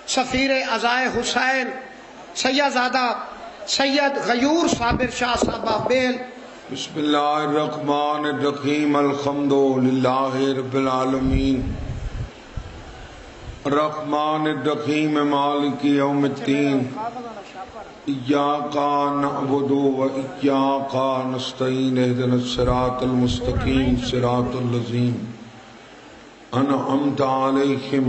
سفیر عزائے حسین سیدزادہ سید غیور صابر شاہ صاحبہ بیل۔ بسم اللہ الرحمن الرحیم، الحمد للہ رب العالمین، الرحمن الرحیم مالک یوم الدین، ایاک نعبد و ایاک نستعین، اہدنا الصراط المستقیم، صراط الذین انعمت علیہم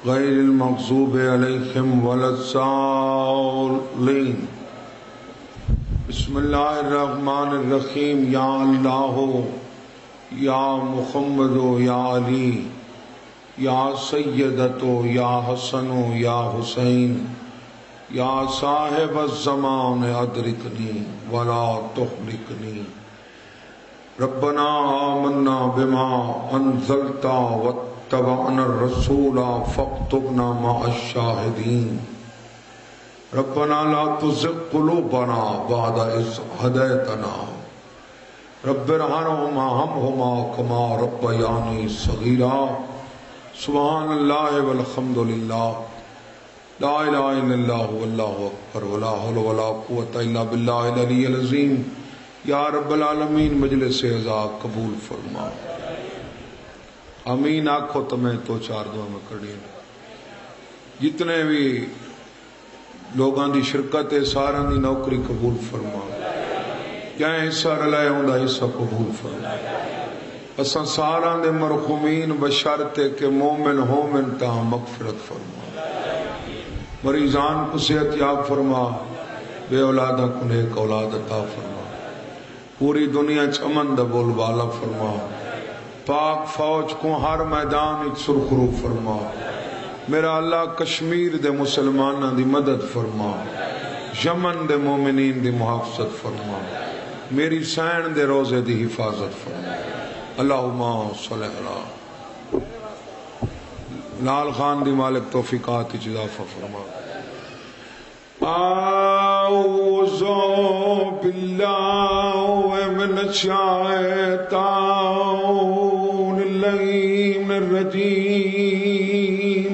غیر المغضوب علیہم ولا الضالین۔ بسم اللہ الرحمن الرحیم، یا اللہ، یا محمد، یا علی، یا سیدت، یا حسن، یا حسین، یا صاحب الزمان ادرکنی ولا تہلکنی۔ ربنا آمنا بما انزلت واتبعنا الرسول فاکتبنا مع الشاہدین۔ ربنا لا تزغ قلوبنا بعد إذ هديتنا رب ارحمهما كما ربياني صغيرا۔ سبحان اللہ والحمد للہ، لا الہ الا اللہ واللہ اکبر، ولا حول ولا قوة الا باللہ العلی العظیم۔ یا رب العالمین مجلس عزا قبول فرما، آمین آکھو تمہیں تو چار دعا میں کڑی۔ جتنے بھی لوگاں دی شرکت ہے سارا دی نوکری قبول فرما، کیا حصہ رلائے ہوں دا حصہ قبول فرما۔ اساں سارا دے مرحومین بشرتے کہ مومن ہومن تا مغفرت فرما، مریضان کو صحت یاب فرما، بے اولادہ کو نیک اولاد عطا فرما، پوری دنیا چمن دا بول بالا فرما، پاک فوج کو ہر میدان ایک سرخرو فرما۔ میرا اللہ کشمیر دے مسلمانہ دی مدد فرما، یمن دے مومنین دی محافظت فرما، میری سین دے روزے دی حفاظت فرما۔ اللہم صلی اللہ لال خان دی مالک توفیقات اضافہ فرما۔ اعوذ باللہ من الشیطان اللعین الرجیم،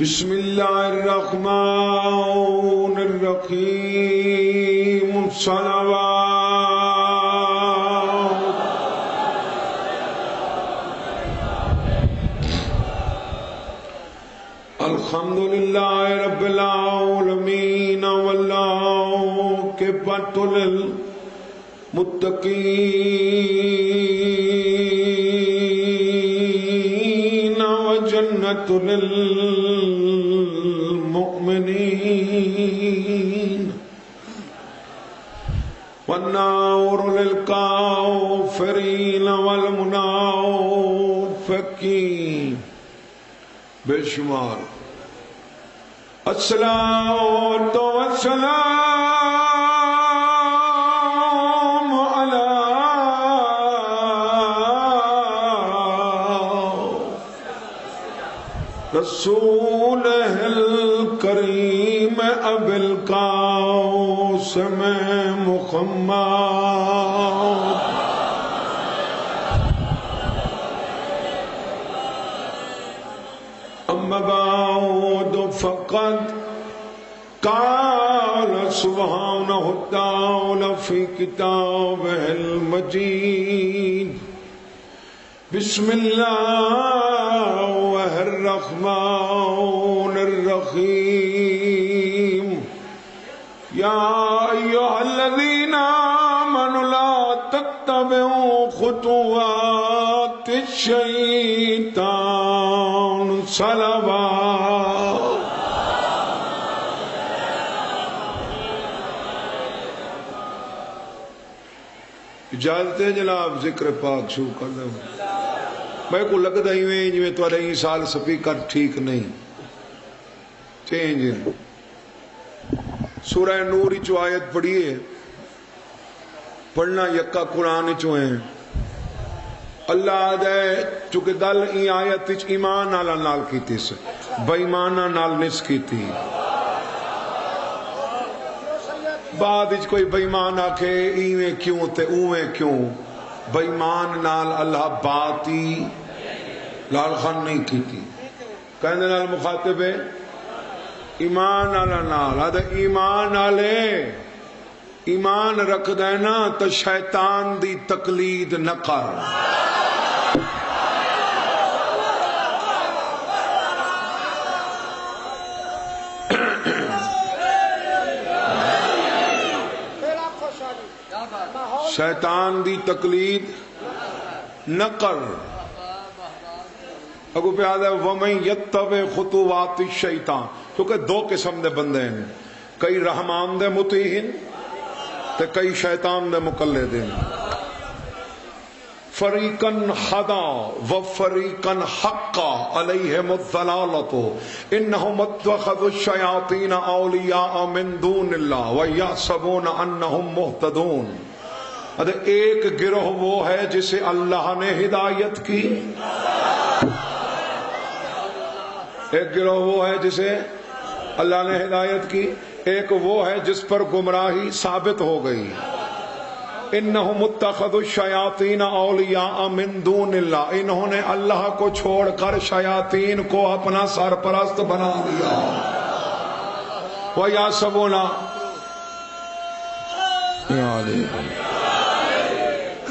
بسم اللہ الرحمن الرحیم، صلوات۔ الحمدللہ رب العالمین، والعاقبۃ للمتقین وجنۃ للمؤمنین والنار للکافرین والمنافقین۔ بے شمار الصلاۃ والسلام علی رسولہ الکریم ابی القاسم محمد۔ اما بعد فقد قال سبحانہ وتعالی فی کتابہ المجید، بسم اللہ الرحمن الرحیم، یا ایھا الذین آمنوا لا تتبعوا خطوات الشیطان، صلوات۔ اجازت ہے جناب ذکر پاک شروع کر دیں۔ میں کو لگتا ہی میں جی تو رہی سال سپیکر ٹھیک نہیں چینج۔ سورہ نور چو آیت پڑھیے، پڑھنا یکا قرآن چو ہیں۔ اللہ دے چونکہ دل ای آیت ایمان نالا نال کی تیس، بے ایمانہ نال نس کی تھی۔ بعد کوئی بے ایمان آکھے ایویں کیوں تے اویں کیوں، بے ایمان نال اللہ باتی لال خان نہیں کی تھی کہنے نال مخاطب ہے ایمان والا نال آدھے ایمان والے ایمان رکھ دینا تو شیطان دی تقلید نہ کر شیطان دی تقلید نہ کر اگو پہ آدھا وَمَن يَتَّبِعْ خُطُوَاتِ الشَّيْطَانِ کیونکہ دو قسم دے بندے ہیں کئی رحمان دے مطیعین تے کئی شیطان دے مقلد ہیں فریقاً ہدا وفریقاً حقا علیہم الضلالۃ انہم اتخذوا الشیاطین اولیاء من دون اللہ ویحسبون انہم مہتدون ایک گروہ وہ ہے جسے اللہ نے ہدایت کی ایک گروہ وہ ہے جسے اللہ نے ہدایت کی ایک وہ ہے جس پر گمراہی ثابت ہو گئی انہم اتخذوا الشیاطین اولیاء من دون اللہ انہوں نے اللہ کو چھوڑ کر شیاطین کو اپنا سرپرست بنا دیا وَيَحْسَبُونَ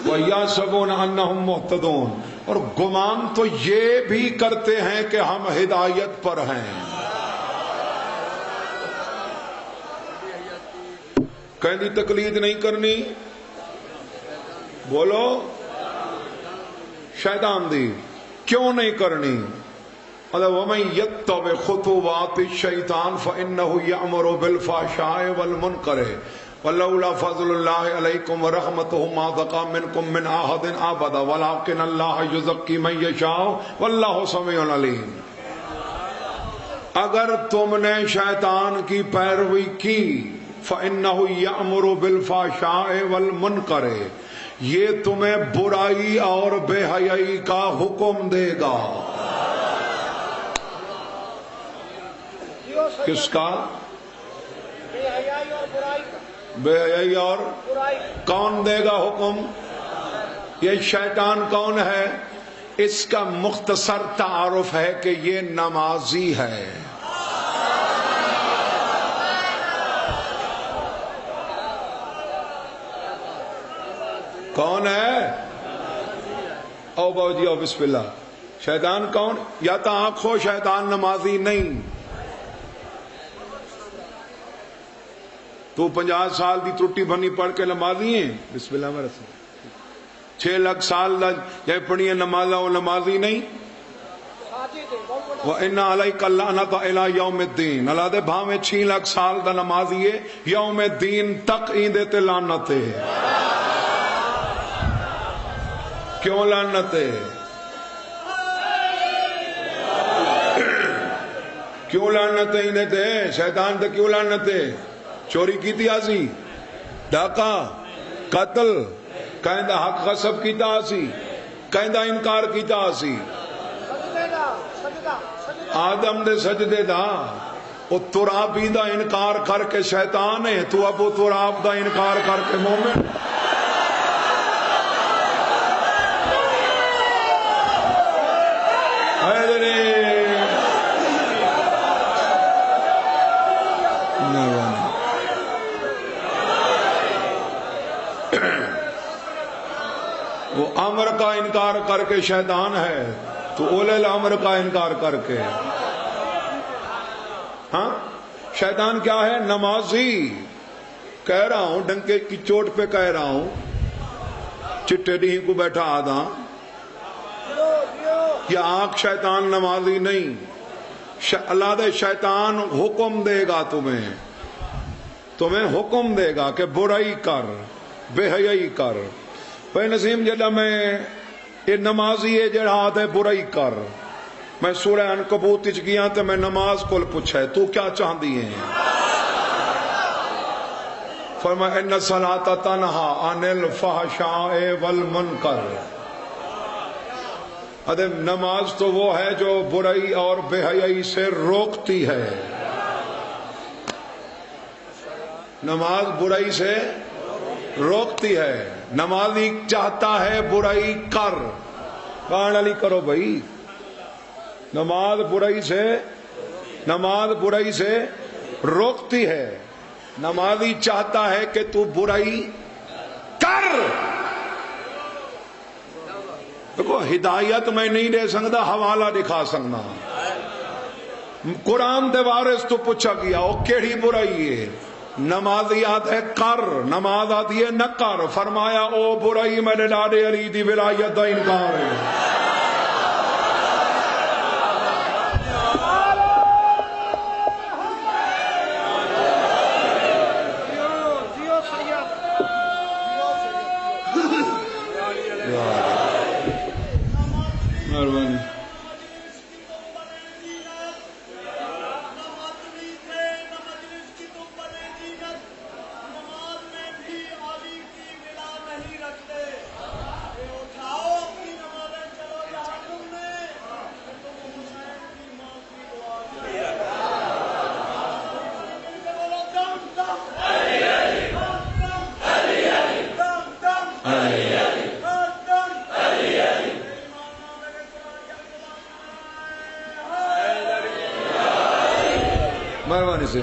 وَيَحْسَبُونَ أَنَّهُمْ مُهْتَدُونَ اور گمان تو یہ بھی کرتے ہیں کہ ہم ہدایت پر ہیں کہیں تقلید نہیں کرنی بولو شیطان دی کیوں نہیں کرنی وَمَن يَتَّبِعْ خُطُوَاتِ الشَّيْطَانِ فَإِنَّهُ يَأْمُرُ بِالْفَحْشَاءِ وَالْمُنكَرِ وَلَوْلَا فَضْلُ اللَّهِ عَلَيْكُمْ وَرَحْمَتُهُ مَا زَكَىٰ مِنكُم مِّنْ أَحَدٍ أَبَدًا وَلَٰكِنَّ اللَّهَ يُزَكِّي مَن يَشَاءُ وَاللَّهُ سَمِيعٌ عَلِيمٌ اگر تم نے شیطان کی پیروی کی فَإِنَّهُ يَأْمُرُ بِالْفَحْشَاءِ وَالْمُنكَرِ یہ تمہیں برائی اور بے حیائی کا حکم دے گا کس کا بے حیائی اور کون دے گا حکم یہ شیطان کون ہے اس کا مختصر تعارف ہے کہ یہ نمازی ہے کون ہے او باؤ جی او بسم اللہ شیطان کون یا تو آنکھوں شیطان نمازی نہیں تو 50 سال دی ترٹی بھنی پڑھ کے نمازی ہیں بسم اللہ میں رسول 6 لاکھ سال جائے پڑھیے نمازہ وہ نمازی نہیں وَإِنَّ عَلَيْكَ اللَّعْنَةَ إِلَىٰ يَوْمِ الدِّينِ اللہ دے بھاں میں 6 لاکھ سال دا نمازی ہے یوم الدین تک ایندے تے لعنت ہے کیوں لعنت ہے کیوں لعنت ہے ایندے تے شیطان تے کیوں لعنت ہے چوری کی تھی آسی ڈاکہ قتل کہندہ حق غصب کیتا آسی کہندہ انکار کیتا آسی آدم دے سجدے دا وہ ترابی دا انکار کر کے شیطان ہے تو اب وہ تراب دا انکار کر کے مومن حیدرے وہ امر کا انکار کر کے شیطان ہے تو اولے الامر کا انکار کر کے ہاں شیطان کیا ہے نمازی کہہ رہا ہوں ڈنکے کی چوٹ پہ کہہ رہا ہوں چٹے ڈی کو بیٹھا آدھا یہ آنکھ شیطان نمازی نہیں اللہ دے شیطان حکم دے گا تمہیں حکم دے گا کہ برائی کر بے حیائی کر بھائی نسیم جڑا میں یہ نمازی ہے جڑا آدھے برائی کر میں سورہ عنکبوت وچ گیا تو میں نماز کول پوچھا تو کیا چاہندی ہے فرمایا ان الصلاۃ تنہا عن الفحشاء والمنکر ادھے نماز تو وہ ہے جو برائی اور بے حیائی سے روکتی ہے نماز برائی سے روکتی ہے نمازی چاہتا ہے برائی کر کان علی کرو بھائی نماز برائی سے روکتی ہے. نمازی چاہتا ہے کہ تو برائی کر. دیکھو ہدایت میں نہیں دے سکتا، حوالہ دکھا سکنا. قرآن دے وارث تو پوچھا گیا وہ کیڑی برائی ہے؟ نمازی آتا ہے کر، نماز آتی ہے نہ کر. فرمایا او برائی میرے ڈاڈے علی دی ولایت دا انکار ہے. مہربانی. مہربانی سے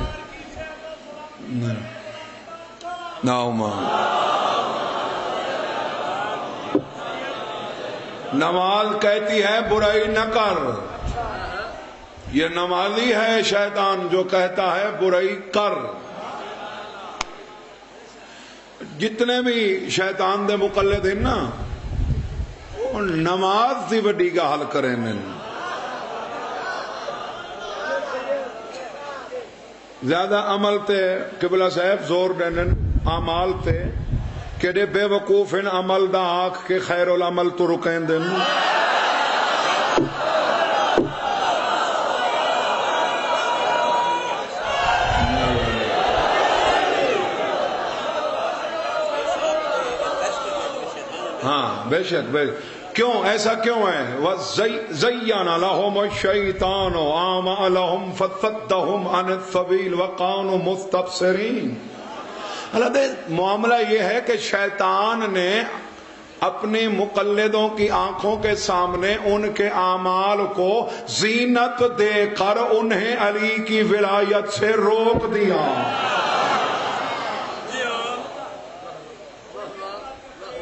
نماز کہتی ہے برائی نہ کر. یہ نمازی ہے شیطان جو کہتا ہے برائی کر. جتنے بھی شیطان دے مقلد ہیں نا نماز دی وڈی گل کریں. زیادہ عمل تے قبلہ صاحب زور دینن اعمال تے کیڑے بے وقوف ان عمل دا آکھ کے خیر العمل تو رکین دن. ہاں بے شک کیوں ایسا کیوں ہے؟ وَزَيَّنَ لَهُمُ الشَّيْطَانُ أَعْمَالَهُمْ فَصَدَّهُمْ عَنِ السَّبِيلِ وَكَانُوا مُسْتَبْصِرِينَ. اللہ معاملہ یہ ہے کہ شیطان نے اپنے مقلدوں کی آنکھوں کے سامنے ان کے اعمال کو زینت دے کر انہیں علی کی ولایت سے روک دیا.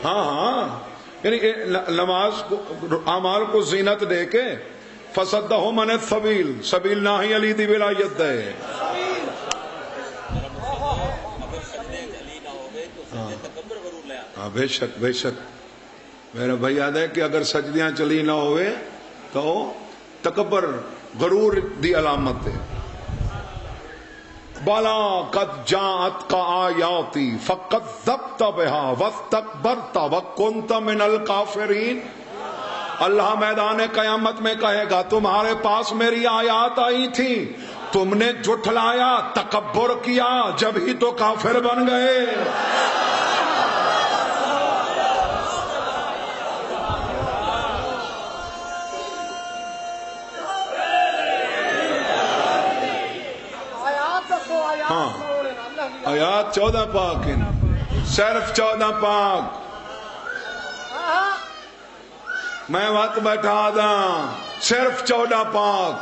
ہاں یعنی نماز کو اعمال کو زینت دے کے فصدہم عن السبیل، سبیل نہ ہی علی دی ولایت دے. ہاں بے شک بے شک میرا بھائی یاد ہے کہ اگر سجدیاں چلی نہ ہوئے تو تکبر غرور دی علامت ہے. بالا قد جاءت کا آیاتی فکذبت بها واستکبرت وکنت من الکافرین. اللہ میدان قیامت میں کہے گا تمہارے پاس میری آیات آئی تھی، تم نے جھٹلایا، تکبر کیا، جب ہی تو کافر بن گئے. ہاں آیات 14 پاک ہیں، صرف 14 پاک. میں وقت بیٹھا دا صرف 14 پاک.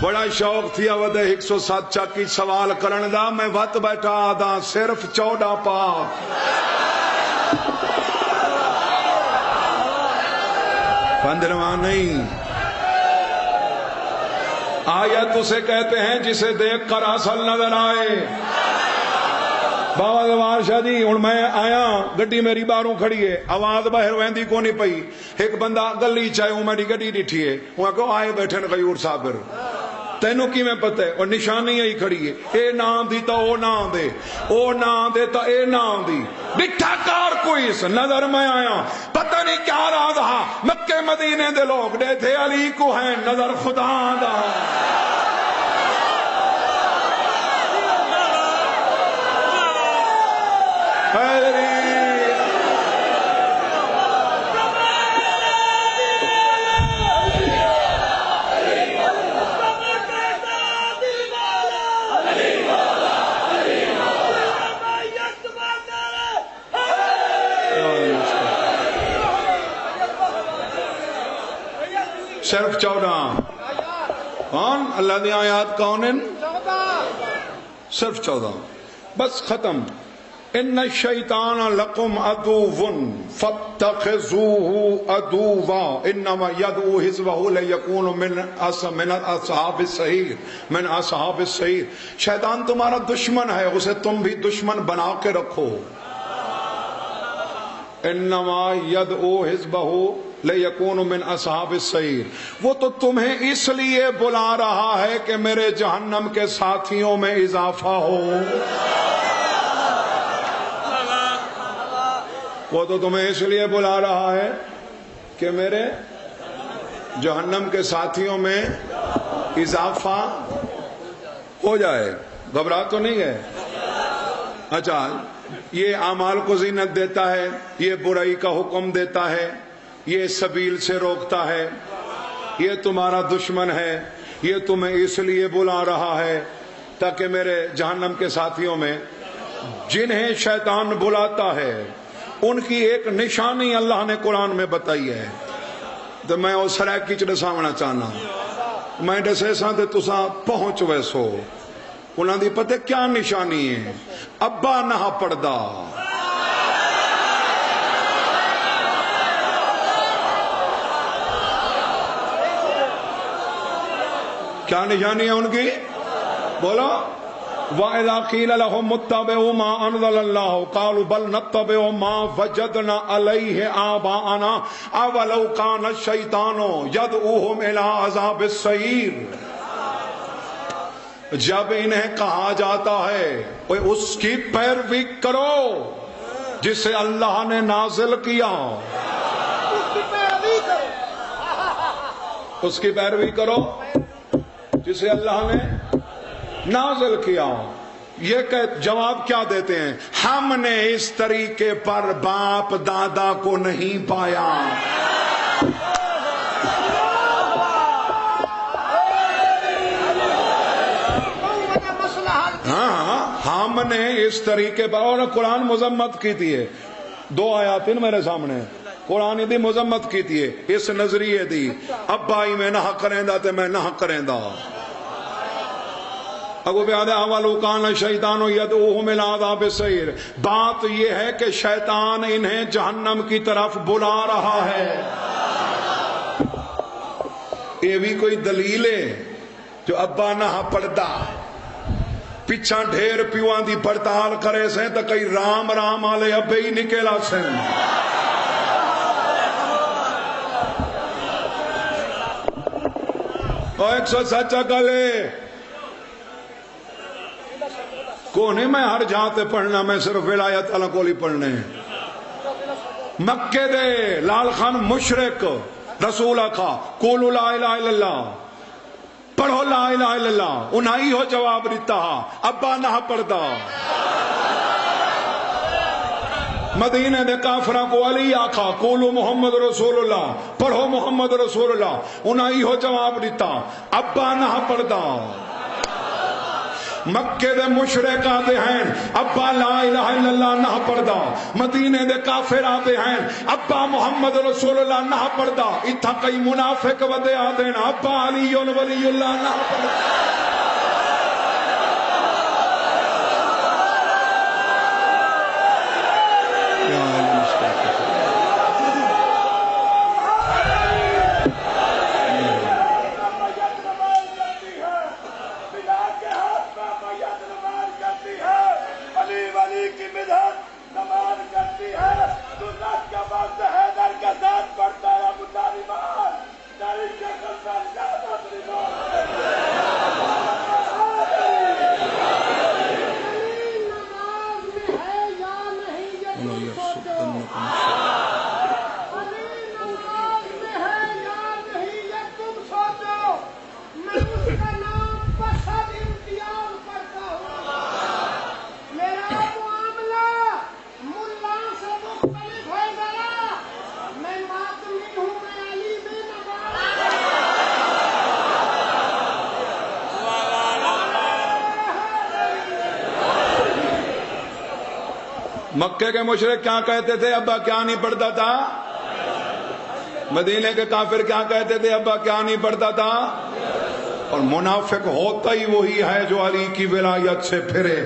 بڑا شوق تھی ودے 107 چاکی سوال کرن دا، میں وقت بیٹھا دا صرف 14 پاک. 15واں نہیں. آیت اسے کہتے ہیں جسے دیکھ کر اصل نظر آئے. بابا گوار شاہ جی ہوں میں آیا گڈی میری باہروں کھڑی ہے، آواز باہر ویندی کو نہیں پئی. ایک بندہ گلی چاہے میری گڈی ڈٹھی ہے، وہ کہ آئے بیٹھے غیور صابر. تینوں کی میں پتہ ہے اور نشانی ہی کھڑی ہے، اے نام دی تو او نام دے، او نام دے تو اے نام دی. بٹھا کار کوئی اس نظر میں آیا، پتہ نہیں کیا راز تھا. مکے مدینے دے لوگ دے تھے علی کو ہیں نظر خدا دا. صرف 14 کون اللہ دی آیات کون ہیں؟ صرف 14 بس ختم. ان الشیطان لکم عدو فاتخذوه عدوا انما يدعو حزبه ليكونوا من اصحاب السعیر من اصحاب السعیر. شیطان تمہارا دشمن ہے، اسے تم بھی دشمن بنا کے رکھو. انما يدعو حزبه ليكونوا من اصحاب السعیر. وہ تو تمہیں اس لیے بلا رہا ہے کہ میرے جہنم کے ساتھیوں میں اضافہ ہو. وہ تو تمہیں اس لیے بلا رہا ہے کہ میرے جہنم کے ساتھیوں میں اضافہ ہو جائے. گھبرا تو نہیں ہے؟ اچھا، یہ اعمال کو زینت دیتا ہے، یہ برائی کا حکم دیتا ہے، یہ سبیل سے روکتا ہے، یہ تمہارا دشمن ہے، یہ تمہیں اس لیے بلا رہا ہے تاکہ میرے جہنم کے ساتھیوں میں جنہیں شیطان بلاتا ہے ان کی ایک نشانی اللہ نے قرآن میں بتائی ہے. تو میں اس رائے کی دساونا چاہنا، میں دسے ساں تے تساں پہنچ ویسو. انہاں دی پتہ کیا نشانی ہے؟ ابا نہ پڑھدا، کیا نشانی ہے ان کی؟ بولو. وَإِذَا قِيلَ لَهُمُ اتَّبِعُوا مَا أَنزَلَ اللَّهُ قَالُوا بَلْ نَتَّبِعُ مَا وَجَدْنَا عَلَيْهِ آبَاءَنَا أَوَلَوْ كَانَ الشَّيْطَانُ يَدْعُوهُمْ إِلَىٰ عَذَابِ السَّعِيرِ. جب انہیں کہا جاتا ہے اس کی پیروی کرو جسے اللہ نے نازل کیا، اس کی پیروی کرو جسے اللہ نے نازل کیا. یہ کہ جواب کیا دیتے ہیں؟ ہم نے اس طریقے پر باپ دادا کو نہیں پایا. ہاں، ہم نے اس طریقے پر. اور قرآن مذمت کی تھی، 2 آیات میرے سامنے، قرآن دی مذمت کی تھی اس نظریے دی. ابائی میں نہ کریں دا تے میں نہ کریں دا. اگو بیادے اولو کان شیطان یدعوہم الی عذاب السعیر. بات یہ ہے کہ شیطان انہیں جہنم کی طرف بلا رہا ہے. یہ بھی کوئی دلیل ہے جو ابا نہ پڑھدا پیچھا ڈھیر پیوان دی پڑتال کرے سے تو کئی رام رام آلے ابے ہی نکلا سے. اور 107 گلے کونے میں ہر جاتے پڑھنا، میں صرف ولایت اللہ کو لی پڑھنے. مکے دے لال خان مشرک رسول آکھا قولوا لا الہ الا اللہ، پڑھو لا الہ الا اللہ. انہی ہو جواب دیتا ابا نہ پڑھتا. مدینے دے کافرہ کو علی آکھا قولوا محمد رسول اللہ، پڑھو محمد رسول اللہ. انہی ہو جواب دیتا ابا نہ پڑھتا. مکے دے مشرک آتے ہیں ابا لا الہ الا اللہ نہ پڑھدا. مدینے دے کافر آتے ہیں ابا محمد رسول اللہ نہ پڑھدا. اتھا کئی منافق ودے آتے ہیں ابا علی ولی اللہ نہ پڑھدا. مکے کے مشرک کیا کہتے تھے؟ ابا کیا نہیں پڑھتا تھا؟ مدینے کے کافر کیا کہتے تھے؟ ابا کیا نہیں پڑھتا تھا؟ اور منافق ہوتا ہی وہی ہے جو علی کی ولایت سے پھرے.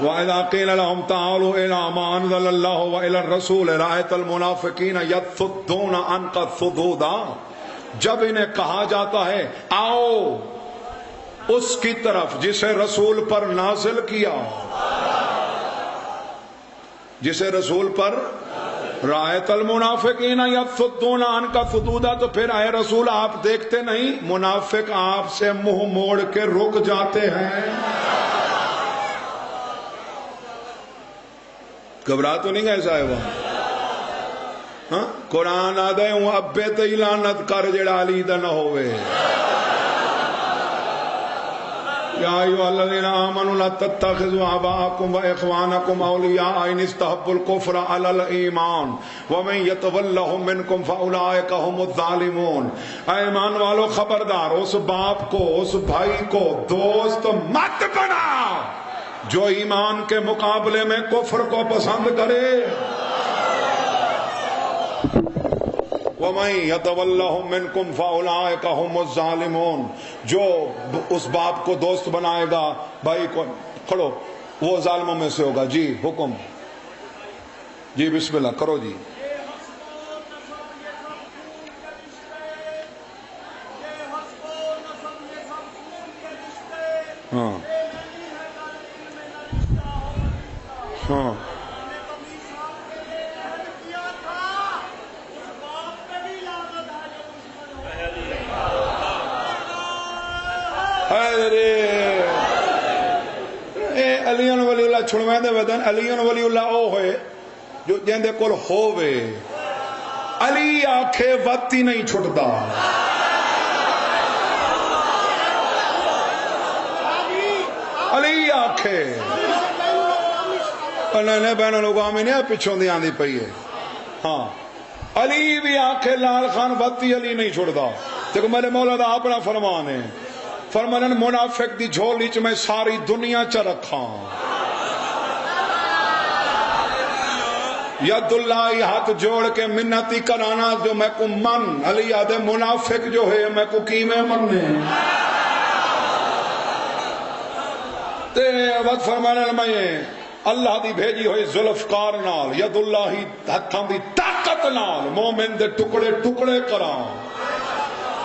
وَإِذَا قِيلَ لَهُمْ تَعَالُوا إِلَىٰ مَا أَنزَلَ اللَّهُ وَإِلَى الرَّسُولِ رَأَيْتَ الْمُنَافِقِينَ يَصُدُّونَ عَنكَ صُدُودًا. جب انہیں کہا جاتا ہے آؤ اس کی طرف جسے رسول پر نازل کیا، جسے رسول پر، رأیت المنافقین یصدون عنک صدودا، تو پھر اے رسول آپ دیکھتے نہیں منافق آپ سے منہ موڑ کے رک جاتے ہیں. گھبرا تو نہیں گئے صاحب؟ ہاں قرآن آدھے ہوں ابے تے لعنت کر جڑا علی دا نہ ہوئے. یا ایھا الذین آمنوا لا تتخذوا آباءکم واخوانکم اولیاء ان استحبوا الکفر علی الایمان ومن یتولہم منکم فاولئک هم الظالمون. اے ایمان والو خبردار اس باپ کو، اس بھائی کو دوست مت بناؤ جو ایمان کے مقابلے میں کفر کو پسند کرے. وَمَن يَتَوَلَّهُم مِّنكُمْ فَأُولَٰئِكَ هُمُ الظَّالِمُونَ. جو اس باپ کو دوست بنائے گا، بھائی کو کھڑو، وہ ظالموں میں سے ہوگا. جی حکم، جی بسم اللہ کرو جی. ہاں ہاں علی ولی اللہ چھڑویں دے ودن. علی ولی اللہ او ہوئے جو جن دے کول ہووے. علی آکھے وقت ہی نہیں چھٹتا. علی آکھے انہیں بین الاقوامی نہیں پچھوں دی آندی پئی ہے. ہاں علی بھی آکھے لال خان وقتی علی نہیں چھڑتا. دیکھو میرے مولا دا اپنا فرمان ہے، فرمان منافق دی جھولی چ میں ساری دنیا چ رکھاں. ید اللہ ہاتھ جوڑ کے منتی کرانا جو میں کو من. علی آدھے منافق جو ہے میں کو کیمیں مننے تے وقت فرمانا میں اللہ دی بھیجی ہوئی ذوالفقار نال، ید اللہ ہی ہتھاں دی طاقت نال مومن دے ٹکڑے ٹکڑے کراں،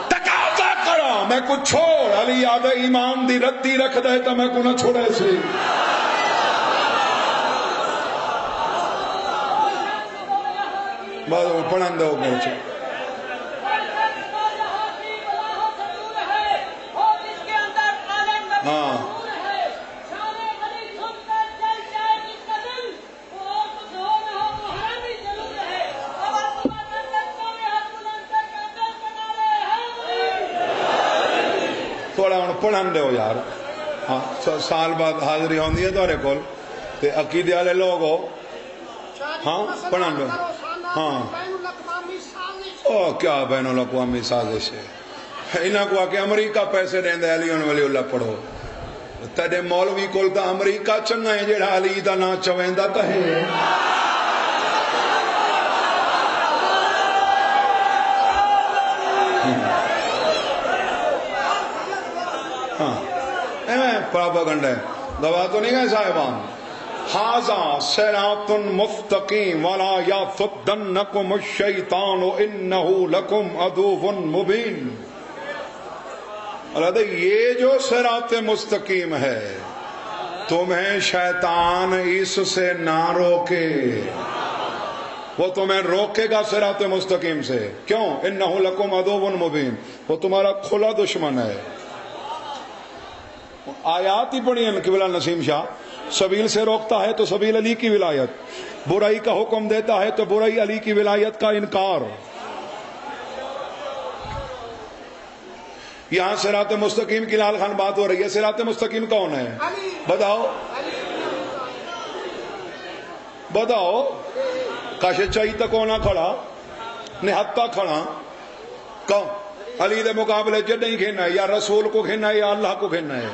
تقاضا کراں میں کو چھوڑ. علی آدھے ایمان دی ردی رکھ دے تو میں کو نہ چھوڑے سی. بس پڑھن دو پہنچے. ہاں تھوڑا ہوں پڑھن دو یار. ہاں سال بعد حاضری ہوندی ہے تھوڑے کول تے عقیدے والے لوگ ہو. ہاں پڑھن دو. ہاں او کیا بین الاقوامی سازش ہے. انہاں کو آکے امریکہ پیسے دیندے علی ولی اللہ پڑھو. تیرے مولوی کول تا امریکہ چنگا ہے جڑا علی دا نا چویندا تا ہے. ہاں ایویں پراپاگنڈا ہے. دوا تو نہیں گئے صاحبان. ھذا صراط مستقیم ولا یصدنکم الشیطان انہ لکم عدو مبین. اللہ یہ جو صراط مستقیم ہے تمہیں شیطان اس سے نہ روکے. وہ تمہیں روکے گا صراط مستقیم سے. کیوں؟ انہ لکم عدو مبین، وہ تمہارا کھلا دشمن ہے. آیات ہی پڑھی ہیں قبلہ نسیم شاہ. سبیل سے روکتا ہے تو سبیل علی کی ولایت، برائی کا حکم دیتا ہے تو برائی علی کی ولایت کا انکار. یہاں صراط مستقیم کی لال خان بات ہو رہی ہے. صراط مستقیم کون ہے؟ بتاؤ بتاؤ. کاشے چاہی تک ہونا کھڑا نہتا کھڑا کون؟ علی دے مقابلے جد نہیں کھینا ہے، یا رسول کو کھینا ہے یا اللہ کو کھینا ہے.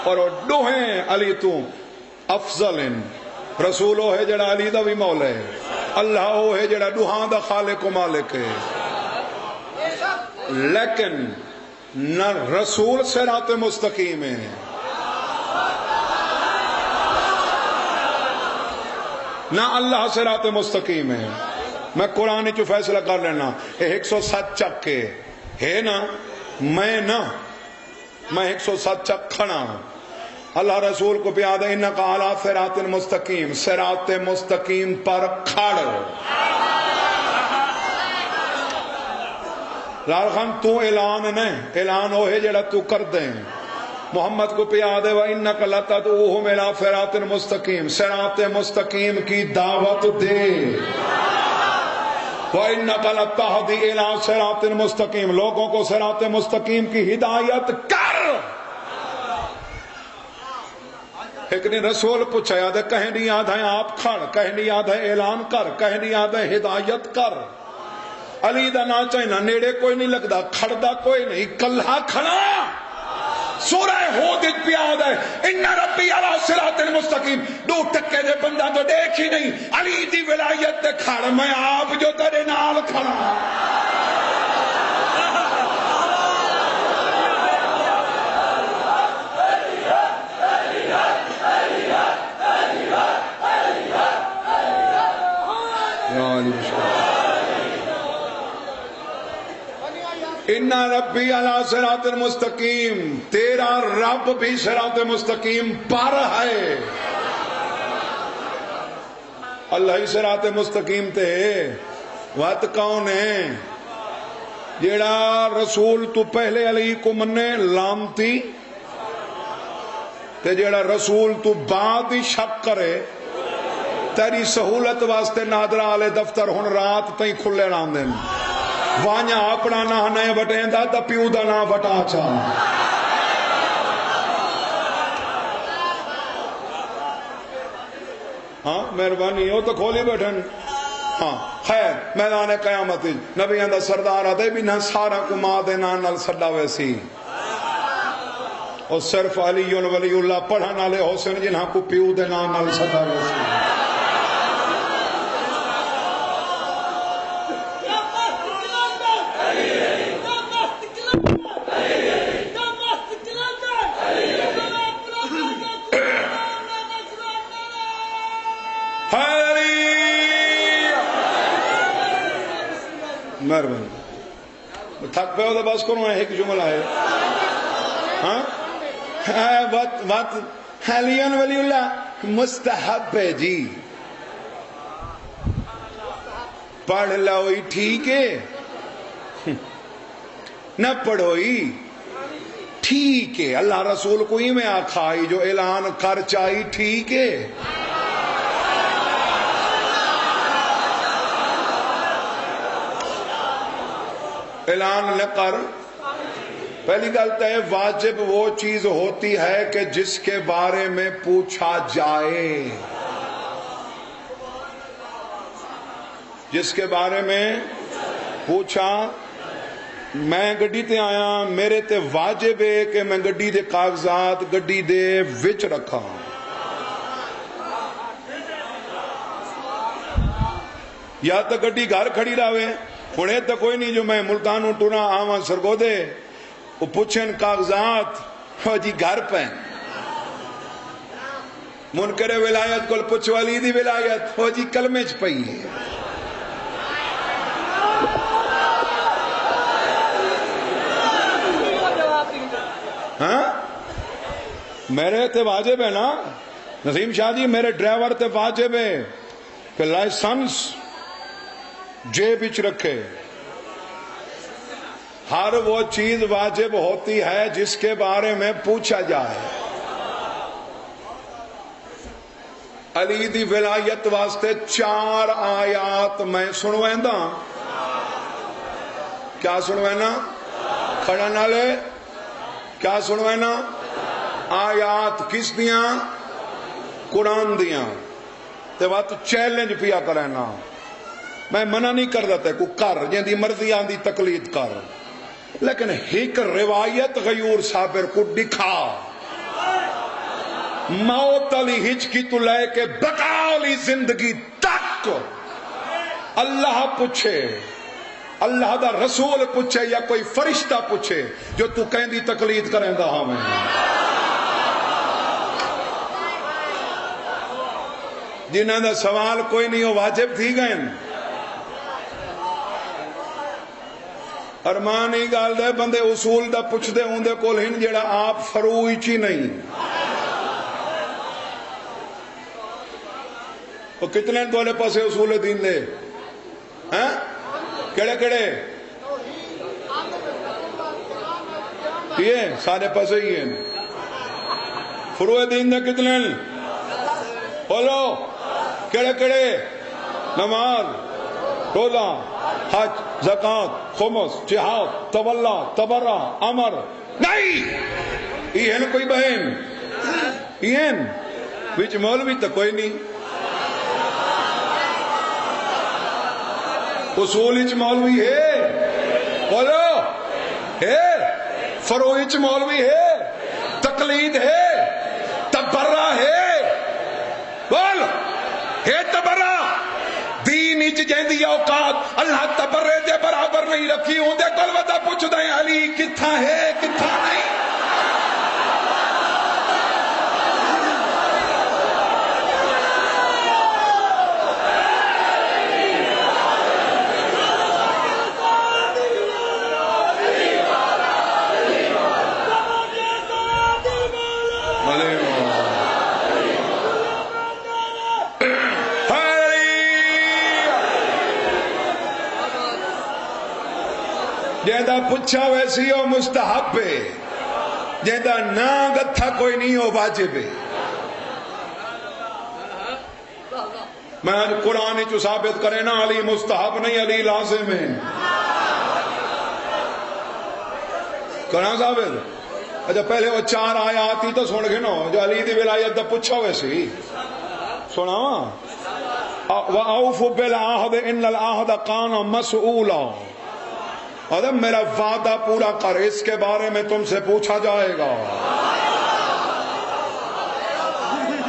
اور دوہیں علی تو افضل رسولو ہے جڑا علی دا بھی مولا ہے. اللہ وہ ہے جڑا دوہاں دا خالق و مالک ہے، لیکن نہ رسول صراط مستقیم ہے نہ اللہ صراط مستقیم ہے۔ میں قرآن چو فیصلہ کر لینا، 107 چک کے ہے نا، میں 107 چک کھڑا، اللہ رسول کو پیاد ہے انکا علی صراط مستقیم، صراط مستقیم پر کھڑ۔ لال خان تو اعلان نہیں، اعلان وہ ہے جڑا تو کر دیں، محمد کو پیاد ہے وَإِنَّكَ لَتَدْعُوهُمْ إِلَىٰ صِرَاطٍ مستقیم، صراط مستقیم کی دعوت دے، وَإِنَّكَ لَتَهْدِي إِلَىٰ صِرَاطٍ مستقیم، لوگوں کو صراط مستقیم کی ہدایت کر۔ ایک نے رسول پوچھا یاد ہے، کہیں نہیں یاد ہے آپ کھڑ، کہیں نہیں یاد ہے اعلان کر، کہیں نہیں یاد ہے ہدایت کر۔ علی دا نا چاہینا نیڑے کوئی نہیں لگدا، کھڑدا کوئی نہیں، کلہا کھڑا۔ سورہ ہود پیاد ہے ان ربی علی صراط مستقیم، دو ٹکے دے بندہ تو دیکھ ہی نہیں، علی دی ولایت تے کھڑ، میں آپ جو تیرے نال کھڑا۔ ان ربی علی صراط مستقیم، تیرا رب بھی صراط مستقیم پر ہے، اللہ ہی صراط مستقیم تے وقت کون ہے جیڑا رسول تو پہلے علی کو منے لامتی تے جیڑا رسول تو بعد ہی شک کرے، تیری سہولت واسطے نادرہ آلے دفتر ہن رات تائیں کھلے رام دیں، وانیا اپنا نہ نئے بٹیں دا تا پیو دا نہ بٹا چاہ۔ ہاں مہربانی ہو تو کھولی بیٹھن۔ ہاں خیر میدان قیامت نبی اندر سردار آدھے بھی نہ سارا کو ماں دے نال سڈا ویسی، اور صرف علی ولی اللہ پڑھن والے حسین جنہاں کو پیو دے نال سڈا ویسی۔ مہربانی تھک پہ ہو تو بس کروں ایک جملہ ہے، ہاں وقت علی ولی اللہ مستحب ہے جی، پڑھ لوئی ٹھیک ہے، نہ پڑھوئی ٹھیک ہے، اللہ رسول کو ہی میں آکھائی جو اعلان کر چاہی ٹھیک ہے۔ اعلان نہ کر، پہلی گل تو ہے واجب وہ چیز ہوتی ہے کہ جس کے بارے میں پوچھا جائے، جس کے بارے میں پوچھا۔ میں گڈی تے آیا، میرے تے واجب ہے کہ میں گڈی دے کاغذات گڈی دے وچ رکھا، یا تو گڈی گھر کھڑی رہے، ہنے تو کوئی نہیں جو میں ملتانوں ٹورا آواں سرگودے وہ پوچھن کاغذات ہو جی گھر پہ منکر ولایت کو پوچھ والی دی ولایت ہو جی کلمے چ پئی ہے۔ ہاں میرے تے واجب ہے نا نسیم شاہ جی، میرے ڈرائیور تے واجب ہے کہ لائسنس جیب وچ رکھے۔ ہر وہ چیز واجب ہوتی ہے جس کے بارے میں پوچھا جائے۔ علی دی ولایت واسطے 4 آیات میں سنویندا، کیا سنوینا؟ کھڑا نالے کیا سنوینا؟ آیات کس دیاں؟ قرآن دیاں، تے وقت چیلنج پیا کرینا، میں منع نہیں کر دیتا کو کر جن دی مرضی آندی تقلید کر، لیکن ایک روایت غیور صابر کو دکھا، موت علی ہچ کی تو لے کے بقا علی زندگی تک اللہ پوچھے، اللہ دا رسول پوچھے یا کوئی فرشتہ پوچھے جو تو کہندی تقلید کریں دا ہمیں. جنہاں دا سوال کوئی نہیں ہو واجب تھی گئے. ارمان ہی گال دے بندے اصول دا پوچھ دے ہوں دے کول ہن جڑا آپ فروئی چی نہیں. وہ کتنے تولے پاسے اصول دین دے ہیں کڑے کڑے یہ سارے پاسے ہی ہیں. فروع دین دے کتنے بولو کڑے کڑے؟ نماز، روزہ، حج، زکات، خمس، جہاد، تولا، تبرہ، امر نہیں. یہ کوئی بہن یہ بچ مولوی تو کوئی نہیں. اصول اچ مولوی ہے، بولو ہے، فروع اچ مولوی ہے، تقلید ہے، تبرہ ہے، بول ہے تبرہ. دین اچ جیندی اوقات اللہ تبرے دے برابر نہیں رکھی ہوں دے کل ودا پوچھ دیں علی کتھا ہے کتھا نہیں. جیدہ پچھا ویسی ہو مستحب ہے، جیدہ نا گتھا کوئی نہیں ہو واجب ہے. میں قرآن چو ثابت کرے نا علی مستحب نہیں علی لازم ہے. قرآن ثابت. اچھا پہلے وہ 4 آیات ہی تو سن گے نا جو علی دی ولایت دا پچھا ویسی سنا. وَأَوْفُوا بِالْعَهْدِ إِنَّ الْعَهْدَ كَانَ مَسْئُولًا. اور میرا وعدہ پورا کر، اس کے بارے میں تم سے پوچھا جائے گا.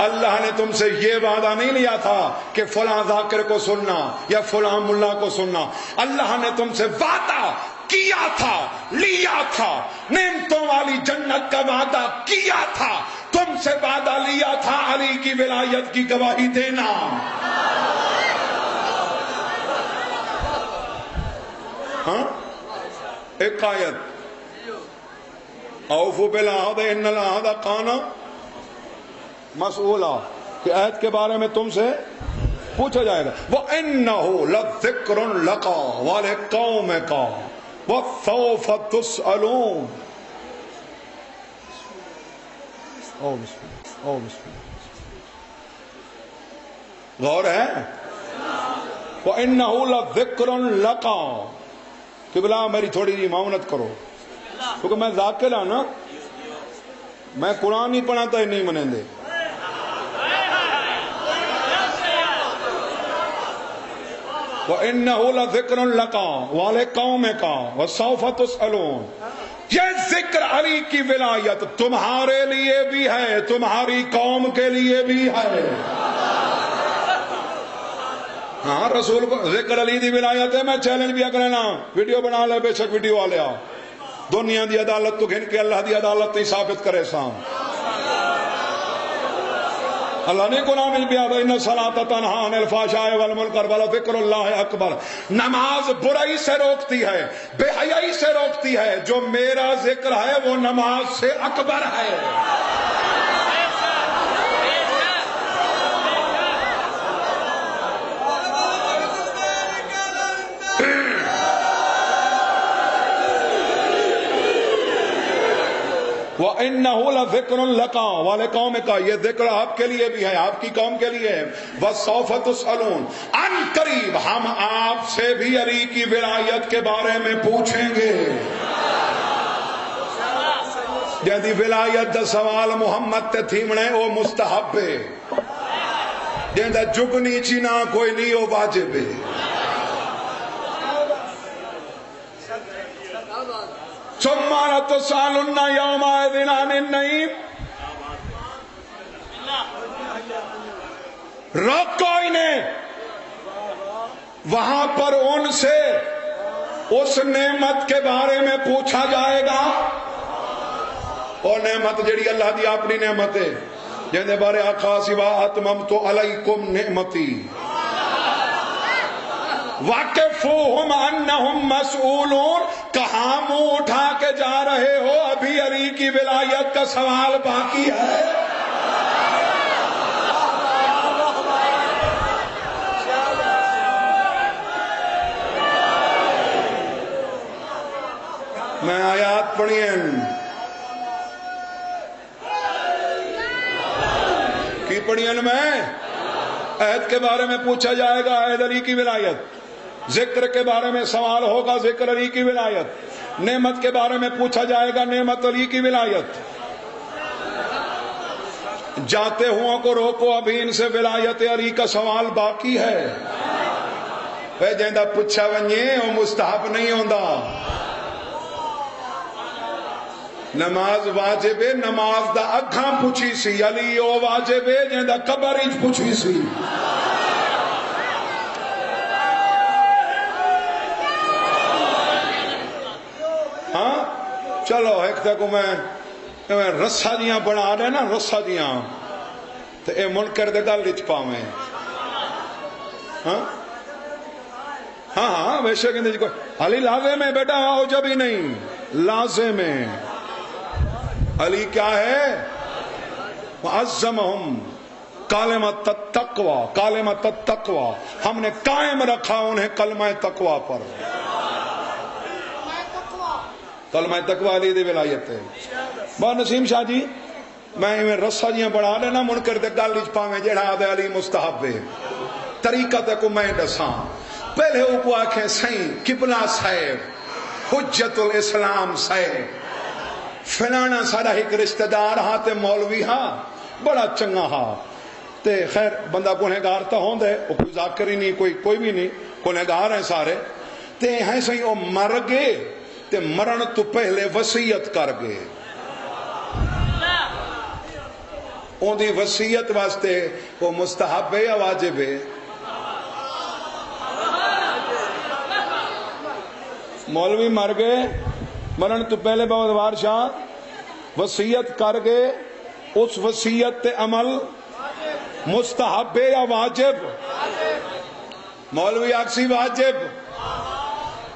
اللہ نے تم سے یہ وعدہ نہیں لیا تھا کہ فلاں ذاکر کو سننا یا فلاں ملا کو سننا. اللہ نے تم سے وعدہ کیا تھا، لیا تھا، نعمتوں والی جنت کا وعدہ کیا تھا. تم سے وعدہ لیا تھا علی کی ولایت کی گواہی دینا. ہاں ایک آیت اوفوا بالعہد ان العہد کان مسئولا کہ عہد کے بارے میں تم سے پوچھا جائے گا. وَإِنَّهُ لَذِكْرٌ لَكَ وَلِقَوْمِكَ وَسَوْفَ تُسْأَلُونَ. غور ہے. وَإِنَّهُ لَذِكْرٌ لَكَ. قبلہ میری تھوڑی جی معاونت کرو کیونکہ میں ذاکر ہوں نا، میں قرآن نہیں پڑھاتا ہی نہیں منیں دے. وَإِنَّهُ لَذِكْرٌ لَكَ وَلِقَوْمِكَ وَسَوْفَ تُسْأَلُونَ. یہ ذکر علی کی ولایت تمہارے لیے بھی ہے، تمہاری قوم کے لیے بھی ہے. ہاں رسول کو ذکر علی دی ولایت ہے. میں چیلنج بھی کرنا، ویڈیو بنا لے، بے شک ویڈیو آ لیا. دنیا دی عدالت تو گھن کے اللہ دی عدالت نہیں ثابت کرے سام. اللہ نے قرآن میں بھی آتا ان الصلاۃ تنہی عن الفحشاء والمنکر ولذکر اللہ اکبر. نماز برائی سے روکتی ہے، بے حیائی سے روکتی ہے. جو میرا ذکر ہے وہ نماز سے اکبر ہے. وَإِنَّهُ لَذِكْرٌ لَكَ وَلِقَوْمِكَ. یہ ذکر آپ کے لیے بھی ہے، آپ کی قوم کے لیے ہے. وَسَوْفَ تُسْأَلُونَ. ان قریب ہم آپ سے بھی علی کی ولایت کے بارے میں پوچھیں گے. جدی ولایت دا سوال محمد تے تھیمنے او مستحب ہے. جندا جگنی چینا کوئی نہیں او واجب ہے. ثم لتسألن يومئذ عن النعيم. روکو انہیں، وہاں پر ان سے اس نعمت کے بارے میں پوچھا جائے گا. اور نعمت جڑی اللہ دی اپنی نعمت ہے جن دے بارے آقا سوا اتممت علیکم نعمتی واقفوہم انہم مسئولون. کہاں منہ اٹھا کے جا رہے ہو؟ ابھی علی کی ولایت کا سوال باقی ہے. میں آیات پڑھیں کی پڑھیں میں عہد کے بارے میں پوچھا جائے گا عہد علی کی ولایت. ذکر کے بارے میں سوال ہوگا ذکر علی کی ولایت. نعمت کے بارے میں پوچھا جائے گا نعمت علی کی ولایت. جاتے ہوں کو روکو ابھی ان سے ولایت علی کا سوال باقی ہے. جہاں پوچھا ونجے وہ مستحب نہیں ہوندا. نماز واجب ہے نماز دا اکھاں پوچھی سی. علی او واجب ہے جہاں قبر وچ پوچھی سی. ہاں چلو ایک تک میں رسا جیاں بنا رہے نا رسا جیاں تو اے منکر دے گل وچ پاویں. ہاں ہاں ہاں ویسے کہ علی لازم ہے بیٹا آؤ جب ہی نہیں لازم ہے. علی کیا ہے؟ وَعَزَّمَهُمْ کلمۃ التقویٰ. کلمۃ التقویٰ ہم نے قائم رکھا انہیں کلمہ تقویٰ پر. کلمہ تقویٰ علی دی ولایت ہے. با نسیم شاہ جی میں رسا جیاں بڑھا لینا منکر دے گل وچ پاویں جہڑا آدھے علی مستحب ہے. طریقہ تے کو میں دساں. پہلے وہ کو آکھیں سائیں قبلہ صاحب حجت الاسلام صاحب فلانا سارا ایک رشتہ دار ہاں تے مولوی ہاں بڑا چنگا ہاں تے خیر بندہ گنہگار تا ہوندے وہ کوئی ذاکر ہی نہیں کوئی بھی نہیں گنہگار ہیں سارے تے ہیں سہی وہ مر گئے تے مرن تو پہلے وصیت کر گئے. ان دی وصیت واسطے وہ مستحب ہے یا واجب ہے؟ مولوی مر گئے مرن تو پہلے بہدوار شاہ وصیت کر گئے اس وصیت تے عمل مستحب یا واجب؟ مولوی آکسی واجب.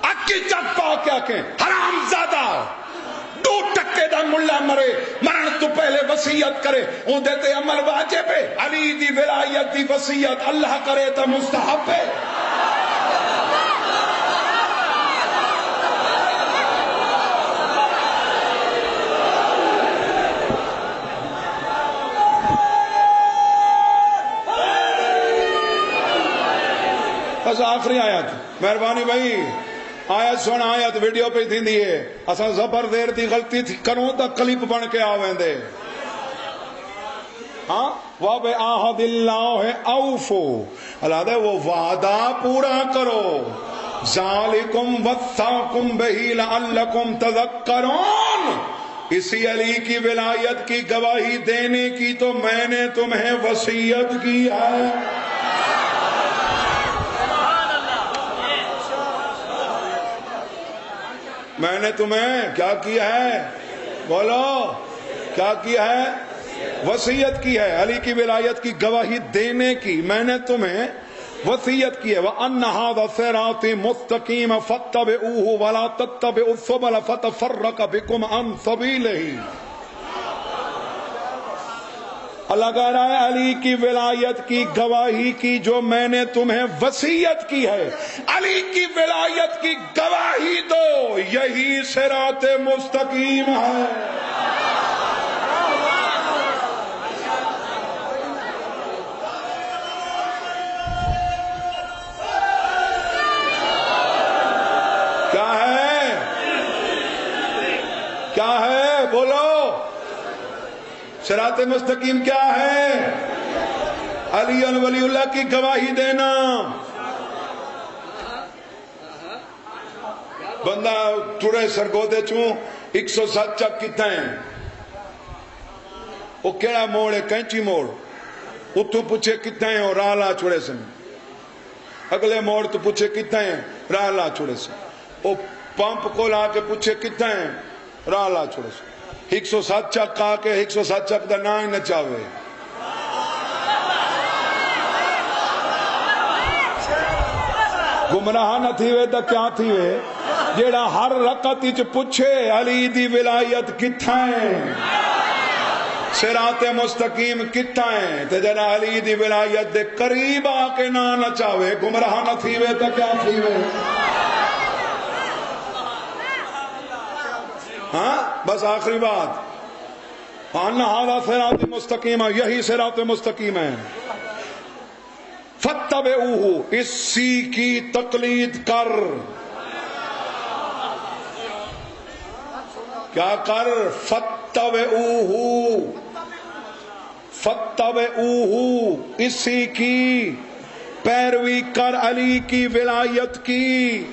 اکی چپا کیا کہ حرام زادہ 2 ٹکے دا ملا مرے مرن تو پہلے وصیت کرے ان دیتے عمل واجب ہے. علی دی ولایت دی وصیت اللہ کرے تا مستحب ہے. بس آخری آیت مہربانی بھائی آیت سن آیت ویڈیو پہ تھی دیئے اساں زبر دیر دی غلطی تھی کروں تا کلپ بن کے آویں دے. ہاں وَبِعَهْدِ اللَّهِ أَوْفُوا اللہ دے وہ وعدہ پورا کرو. ذَلِكُمْ وَاتَّقُمْ بِهِ لَعَلَّكُمْ تَذَكَّرُونَ. اسی علی کی ولایت کی گواہی دینے کی تو میں نے تمہیں وصیت کی ہے. میں نے تمہیں کیا کیا ہے؟ بولو کیا کیا ہے؟ وصیت کی ہے. علی کی ولایت کی گواہی دینے کی میں نے تمہیں وصیت کی ہے. وَأَنَّ هَذَا صِرَاطِي مُسْتَقِيمًا فَاتَّبِعُوهُ وَلَا تَتَّبِعُوا السُّبُلَ فَتَفَرَّقَ بِكُمْ عَنْ سَبِيلِهِ. اللہ کہہ رہا ہے علی کی ولایت کی گواہی کی جو میں نے تمہیں وصیت کی ہے علی کی ولایت کی گواہی دو یہی صراط مستقیم ہے. کیا ہے؟ کیا ہے؟ بولو صراط مستقیم کیا ہے؟ علی ولی اللہ کی گواہی دینا. بندہ ٹوڑے سرگودے چوں 107 چک کتنا ہے وہ کیڑا موڑ ہے کینچی موڑ اتو پوچھے کتنا ہے اور رالا چوڑے سن اگلے موڑ تو پوچھے کتنے ہیں، راہ لا چھوڑے سے، وہ پمپ کو لا کے پوچھے کتنے ہیں، راہ لا چھوڑے سے، 107 چک آ کے 107 چک دا نہ ہی نہ چاہے، گمراہ نہ تھیوے تا کیا تھیوے، جیڑا ہر رکعت وچ پوچھے علی دی ولایت کتھائیں، صراط مستقیم کتھائیں، تے جڑا علی دی ولایت دے قریب آ کے نہ چاہے، گمراہ نہ تھیوے تا کیا تھیوے۔ ہاں بس آخری بات، ان ھذا صراط مستقیم، یہی صراط مستقیم ہے، فاتبعوہ، اسی کی تقلید کر، کیا کر، فاتبعوہ، فاتبعوہ، اسی کی پیروی کر، علی کی ولایت کی۔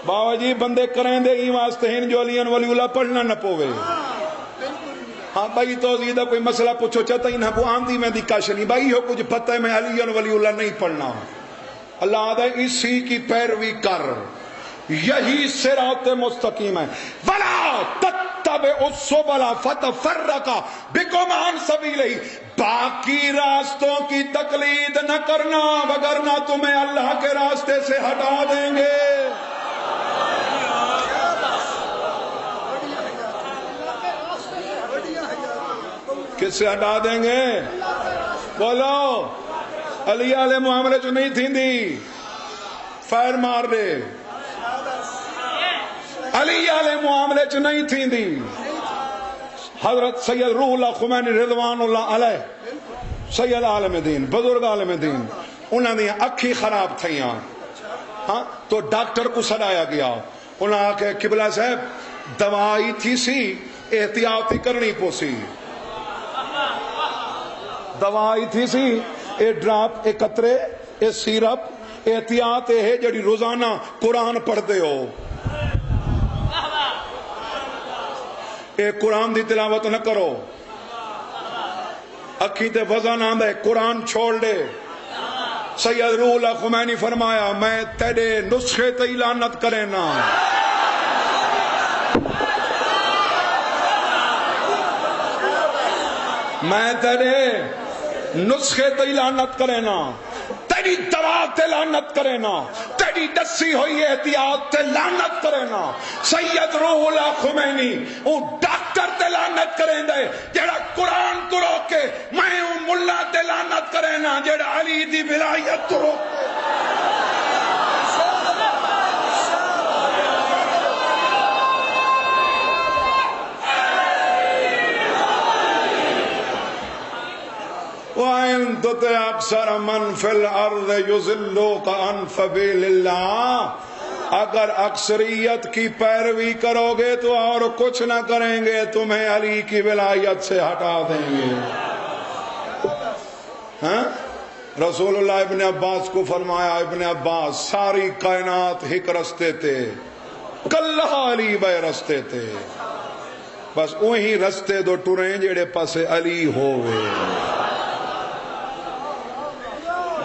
بابا جی بندے کریں دے ہی واسطے ہیں جو علی ولی اللہ پڑھنا نہ پوے، ہاں بھائی توضیح دا کوئی مسئلہ پوچھو چاہتا ہی نہ وہ آندھی میں دی کش نہیں، بھائی ہو کچھ پتہ ہے میں علی ولی اللہ نہیں پڑھنا، اللہ آدھا اسی کی پیروی کر، یہی صراط مستقیم ہے، وَلَا تَتَّبِعُوا السُّبُلَ فَتَفَرَّقَ بِكُمْ عَنْ سَبِيلِهِ، باقی راستوں کی تقلید نہ کرنا وگرنہ تمہیں اللہ کے راستے سے ہٹا دیں گے۔ کس سے ہٹا دیں گے؟ بولو، علی والے معاملے چ نہیں تھی دی فائر مار دے، علی والے معاملے چ نہیں تھی دی، حضرت سید روح اللہ خمینی رضوان اللہ علیہ، سید عالم دین، بزرگ عالم دین، انہوں نے اکھی خراب تھیاں، ہاں تو ڈاکٹر کو سڈایا گیا، انہوں نے آکے قبلہ صاحب دوائی تھی سی احتیاطی کرنی پوسی، دوائی تھی سی اے ڈراپ، اے قطرے، اے سیرپ، احتیاط ہے جڑی روزانہ قرآن پڑھتے ہو، اے قرآن دی تلاوت نہ کرو، اکھی تے وزن آندہ ہے قرآن چھوڑ دے۔ سید روح اللہ خمینی فرمایا میں تیرے نسخے تے لعنت کرے نا، میں تیرے نسخے تے لعنت کرے نا، تیری دوا تے لعنت کرے نا، تیری دسی ہوئی احتیاط تے لعنت کرے نا۔ سید روح اللہ خمینی وہ ڈاکٹر تے لعنت کریں دے جڑا قرآن تو روکے، میں وہ ملا تے لعنت کرے نا جڑا علی دی ولایت تو روکے۔ وَإِن تُطِعْ أَكْثَرَ مَنْ فِي الْأَرْضِ يُضِلُّوكَ عَنْ سَبِيلِ اللَّهِ، اگر اکثریت کی پیروی کرو گے تو اور کچھ نہ کریں گے، تمہیں علی کی ولایت سے ہٹا دیں گے۔ ہاں رسول اللہ ابن عباس کو فرمایا، ابن عباس ساری کائنات ہک رستے تھے، کلہ علی بے رستے تھے، بس وہی رستے دو ٹریں جڑے پاسے علی ہوئے۔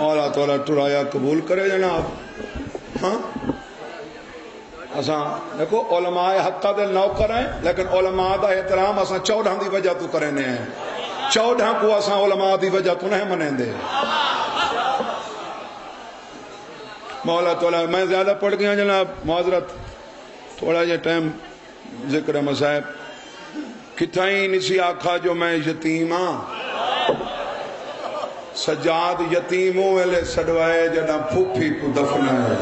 اللہ تعالیٰ ٹرایا قبول کرے جناب۔ ہاں اساں دیکھو علماء حقہ دے نوکر ہیں، لیکن علماء دا احترام اساں 14 دی وجہ تو کرنے ہیں، 14 کو اساں علماء دی وجہ تو نہیں منیں دے۔ مولا تعالیٰ میں زیادہ پڑھ گیا جناب، معذرت، تھوڑا جا ٹائم ذکر مصائب، کتھائیں نسی آکھا جو میں یتیم ہاں، سجاد یتیموں ویلے سڑوائے جڑا پھوپھی کو دفنا ہے۔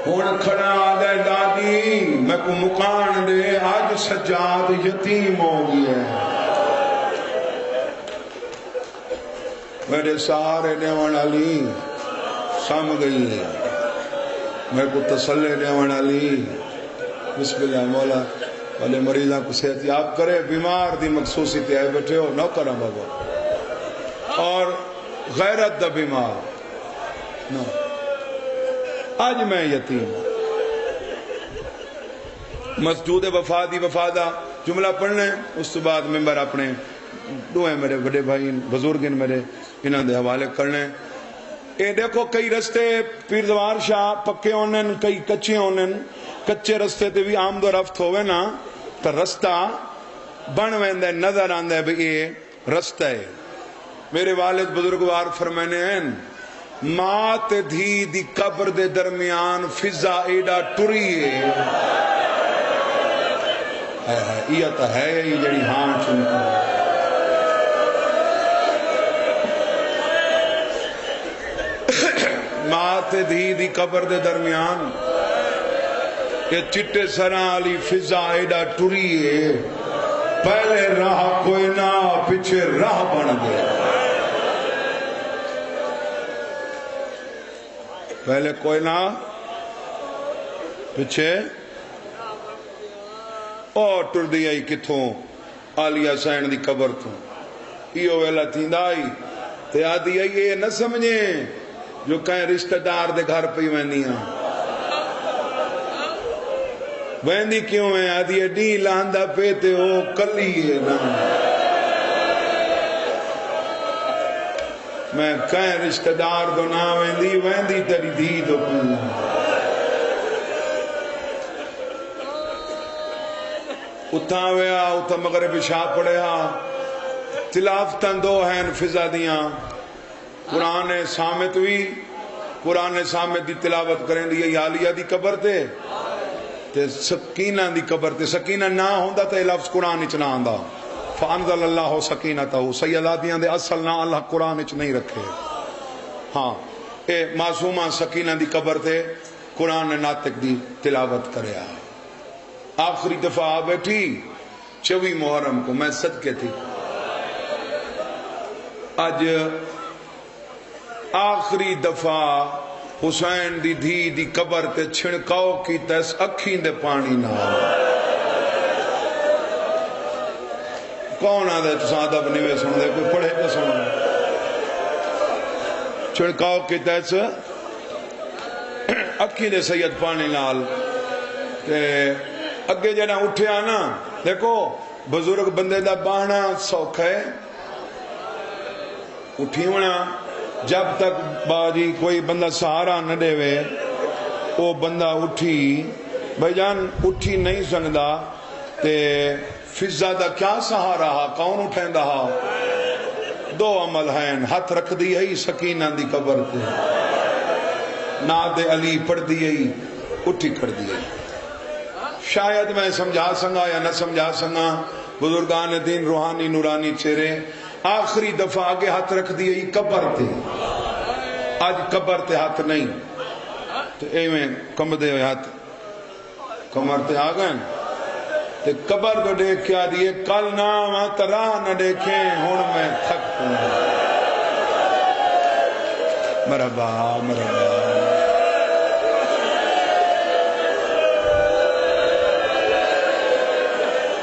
ہن کھڑا آدھے دادی میں کو مکان دے، آج سجاد یتیم ہو گیا ہے، میرے سہارے دیوان علی سام گئی ہے، میں کو تسلے دیوان علی، بسم اللہ مولا والے مریضاں کو صحت یاب کرے، بیمار دی مخصوصی تے آئے بیٹھے ہو نہ کرم بابا، اور غیرت دا بیمار نہ، آج میں یتیم مسجود وفا دی وفادہ جملہ پڑھنا ہے، اس تو بعد ممبر اپنے دوئے میرے بڑے بھائی بزرگ میرے انہوں دے حوالے کرنے. اے دیکھو کئی رستے پیردوار شاہ پکے ہونے کئی کچے ہونے. کچے رستے تے بھی آمد و رفت ہوئے نا تو رستہ بن ویندے نظر آندے بھی یہ رستہ ہے. میرے والد بزرگوار فرمانے ہیں ماں تے دھی دی قبر دے درمیان فضا ایڈا ٹری ہے. یہ تو ہے یہ جڑی ہاں چنتا ماں تے دھی دی قبر دے درمیان یہ چٹے سراں والی فضا ایڈا ٹری ہے. پہلے راہ کوئی نہ پیچھے راہ بن گیا. پہلے کوئی نہ پیچھے اور ٹر دی آئی کتھوں آلیہ حسین دی قبر تو ایو ویلا تھیندا آئی تے آدھی آئی یہ نہ سمجھے جو کہیں رشتہ دار دے گھر پہ ویندیاں ویندی کیوں ہے آدھی اڈی لاندہ پہ تے او کلی ہے نا میں کہیں رشتہ دار دو نا ویندی تیری دھی دو پہلا. اتھا ویا اتھا مغرب شاہ پڑھیا تلافتاں دو ہیں فضا دیاں. قرآن سامت بھی قرآن سامت دی تلاوت کریں دی عالیہ دی قبر تے سکینہ دی قبر تے سکینہ نہ ہوندا تے لفظ قرآن اچ نہ آندا. فانزل اللہ سکینتہ سیداتیاں دے اصل نہ اللہ قرآن اچ نہیں رکھے. ہاں اے معصومہ سکینہ دی قبر تے قرآن ناطق دی تلاوت کریا. آخری دفعہ بیٹھی 24 محرم کو میں صدقے تھی. آج آخری دفعہ حسین دی دھی دی قبر تے چھڑکاؤ کی تیس اکھیں دے پانی نہ کون آدھے تو سادہ بنی ہوئے سن دے کوئی پڑھے تو سن چھڑکاؤ کی تیس اکھیں دے سید پانی نال تے اگے جنہ اٹھیا نا دیکھو بزرگ بندے دا بانا سوکھ ہے اٹھی ہونا جب تک باجی کوئی بندہ سہارا نہ دے وے وہ بندہ اٹھی بھائی جان اٹھی نہیں سکتا تے فضا دا کیا سہارا کون اٹھیں دا دو عمل ہیں ہاتھ رکھ دی ہے سکینہ دی قبر تے ناد علی پڑھ دی ہے اٹھی کر دی ہے. شاید میں سمجھا سنگا یا نہ سمجھا سنگا بزرگان دین روحانی نورانی چہرے آخری دفعہ آگے ہاتھ رکھ دیئے قبر تے آج قبر تے ہاتھ نہیں تو ایویں کم دے ہوئے ہاتھ کمر تے آگئے تے قبر کو دیکھ کیا دیئے کل نام ترا نہ دیکھیں ہون میں تھک ہوں مرحبا مرحبا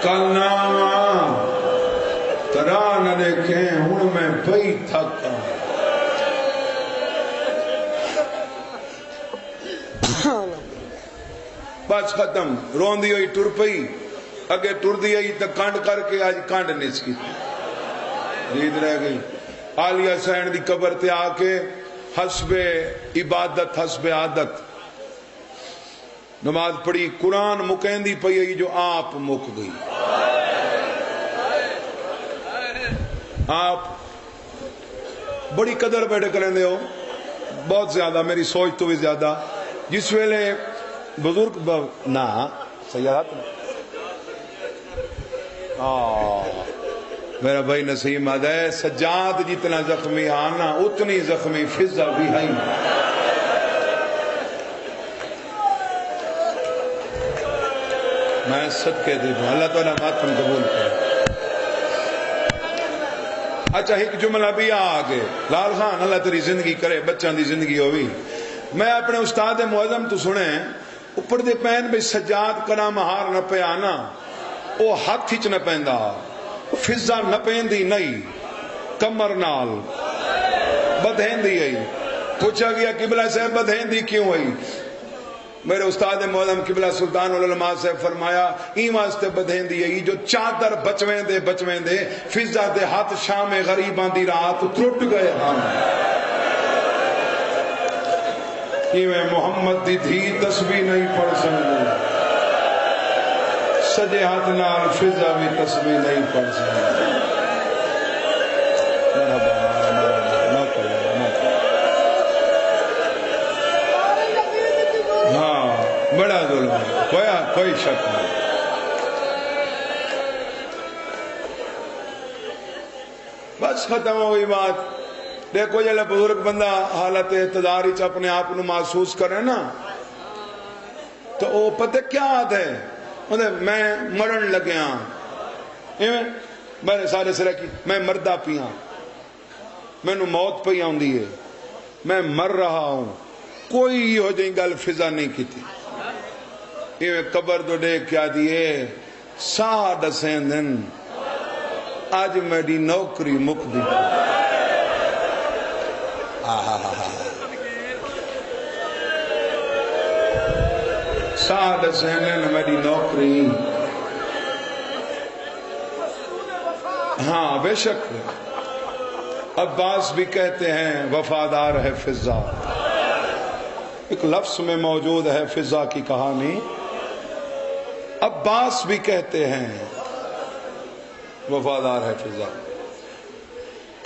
کل نام ترا نہ دیکھیں ہوں میں پئی تھک بس ختم رون دی ہوئی ٹر پئی اگے ٹر دی ہوئی تو کانڈ کر کے آج کانڈ نیس کی جید رہ گئی. عالیہ حسین دی قبر تے آ کے حسب عبادت حسب عادت نماز پڑھی قرآن مکیندی پئی ہوئی جو آپ مک گئی. آپ بڑی قدر بیٹھے کریں دے ہو بہت زیادہ میری سوچ تو بھی زیادہ جس ویلے بزرگ نا سیاحت میرا بھائی نسیم آدھے سجاد جتنا زخمی آنا اتنی زخمی فضا بھی ہے. میں صدقے دے دوں اللہ تعالیٰ ماتم قبول کرے. اچھا ایک جملہ بھی آگے لال خان اللہ تیری زندگی کرے بچوں دی زندگی ہوئی. میں اپنے استاد معظم تو سنیں اوپر دے پین بھئی سجاد کنا مہار نہ پہ آنا او ہاتھ ہچ نہ پیندا فضا نہ پیندی نہیں کمر نال بدہندی آئی. پوچھا گیا قبلہ صاحب بدہندی کیوں آئی میرے استاد مولانا قبلہ سلطان العلماء سے فرمایا این واسطے بدھیں دی ہے جو چادر بچویں دے فضا دے ہاتھ شام غریباں دی رات ٹرٹ گئے ہم میں محمد دی دھی تسبیح نہیں پڑھ سکتی سجے ہاتھ نال فضا بھی تسبیح نہیں پڑھ سکتی بڑا ظلم ہے کوئی شک نہیں بس ختم ہوئی بات دیکھو جلے بزرگ بندہ حالت احتضار ہی اپنے آپ نو محسوس کرے نا تو وہ پتہ کیا آت ہے میں مرن لگیا میں سارے سرے کی میں مردہ پیاں میں نو موت پہ آن دیئے میں مر رہا ہوں کوئی ہو جائیں گل فضا نہیں کی تھی یہ قبر دو دیکھ کیا دیئے ساہ دسیں دن آج میری نوکری مک دی ساہ دسیں دن میری نوکری ہاں بے شک عباس بھی کہتے ہیں وفادار ہے فضا ایک لفظ میں موجود ہے فضا کی کہانی عباس بھی کہتے ہیں وفادار ہے فضا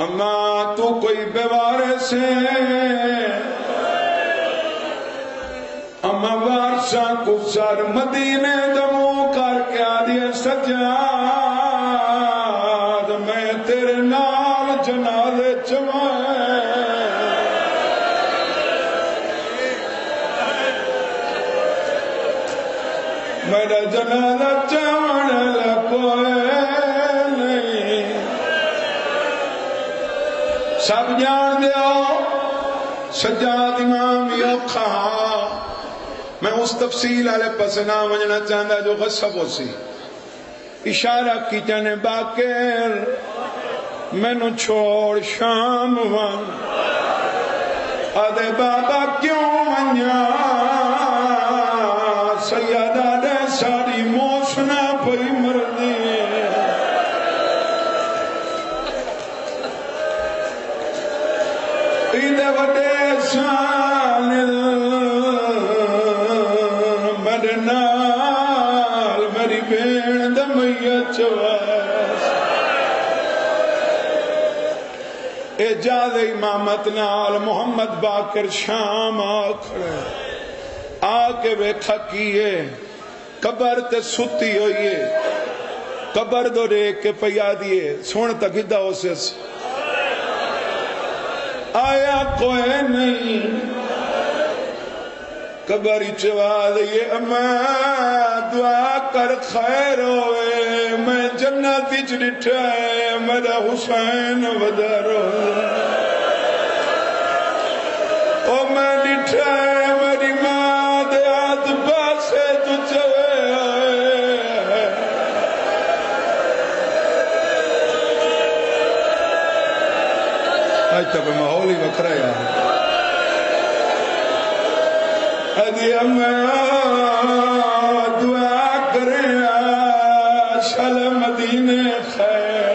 اما تو کوئی بیوارے سے اما وارشا کو سر مدینے دمو کر کے آدھے سجاد میں تیرے نال جنازے چمائے میرا جنازہ چمڑ لکوئے نہیں سب جان دیو سجاد امام یو کہا میں اس تفصیل آلے پسنا مجھنا چاہتا جو غصب ہو سی اشارہ کی جانے باکر میں نو چھوڑ شام وان آدھے بابا کیوں منیا سیدہ دے ساری موسنا پئی مردی ایدے وڈے شان میرے نال میری بین دمیت چواس اجاز امامت نال محمد باقر شام آکھڑے آکے ویکھا کیے قبر تے ستی ہوئیے قبر دو ریک کے پیا دیئے سونتا گدہ ہو سے آیا کوئی نہیں قبر چوا دیئے اما دعا کر خیر ہوئے میں جنتی چڑھائے میرا حسین ودر ہوئے او میں ڈٹھائے میری ماں دیات پاسے تو چوے آئے آج تک ماحول ہی وکھرا یار ادھی ہمیں دعا کریں شل مدینے خیر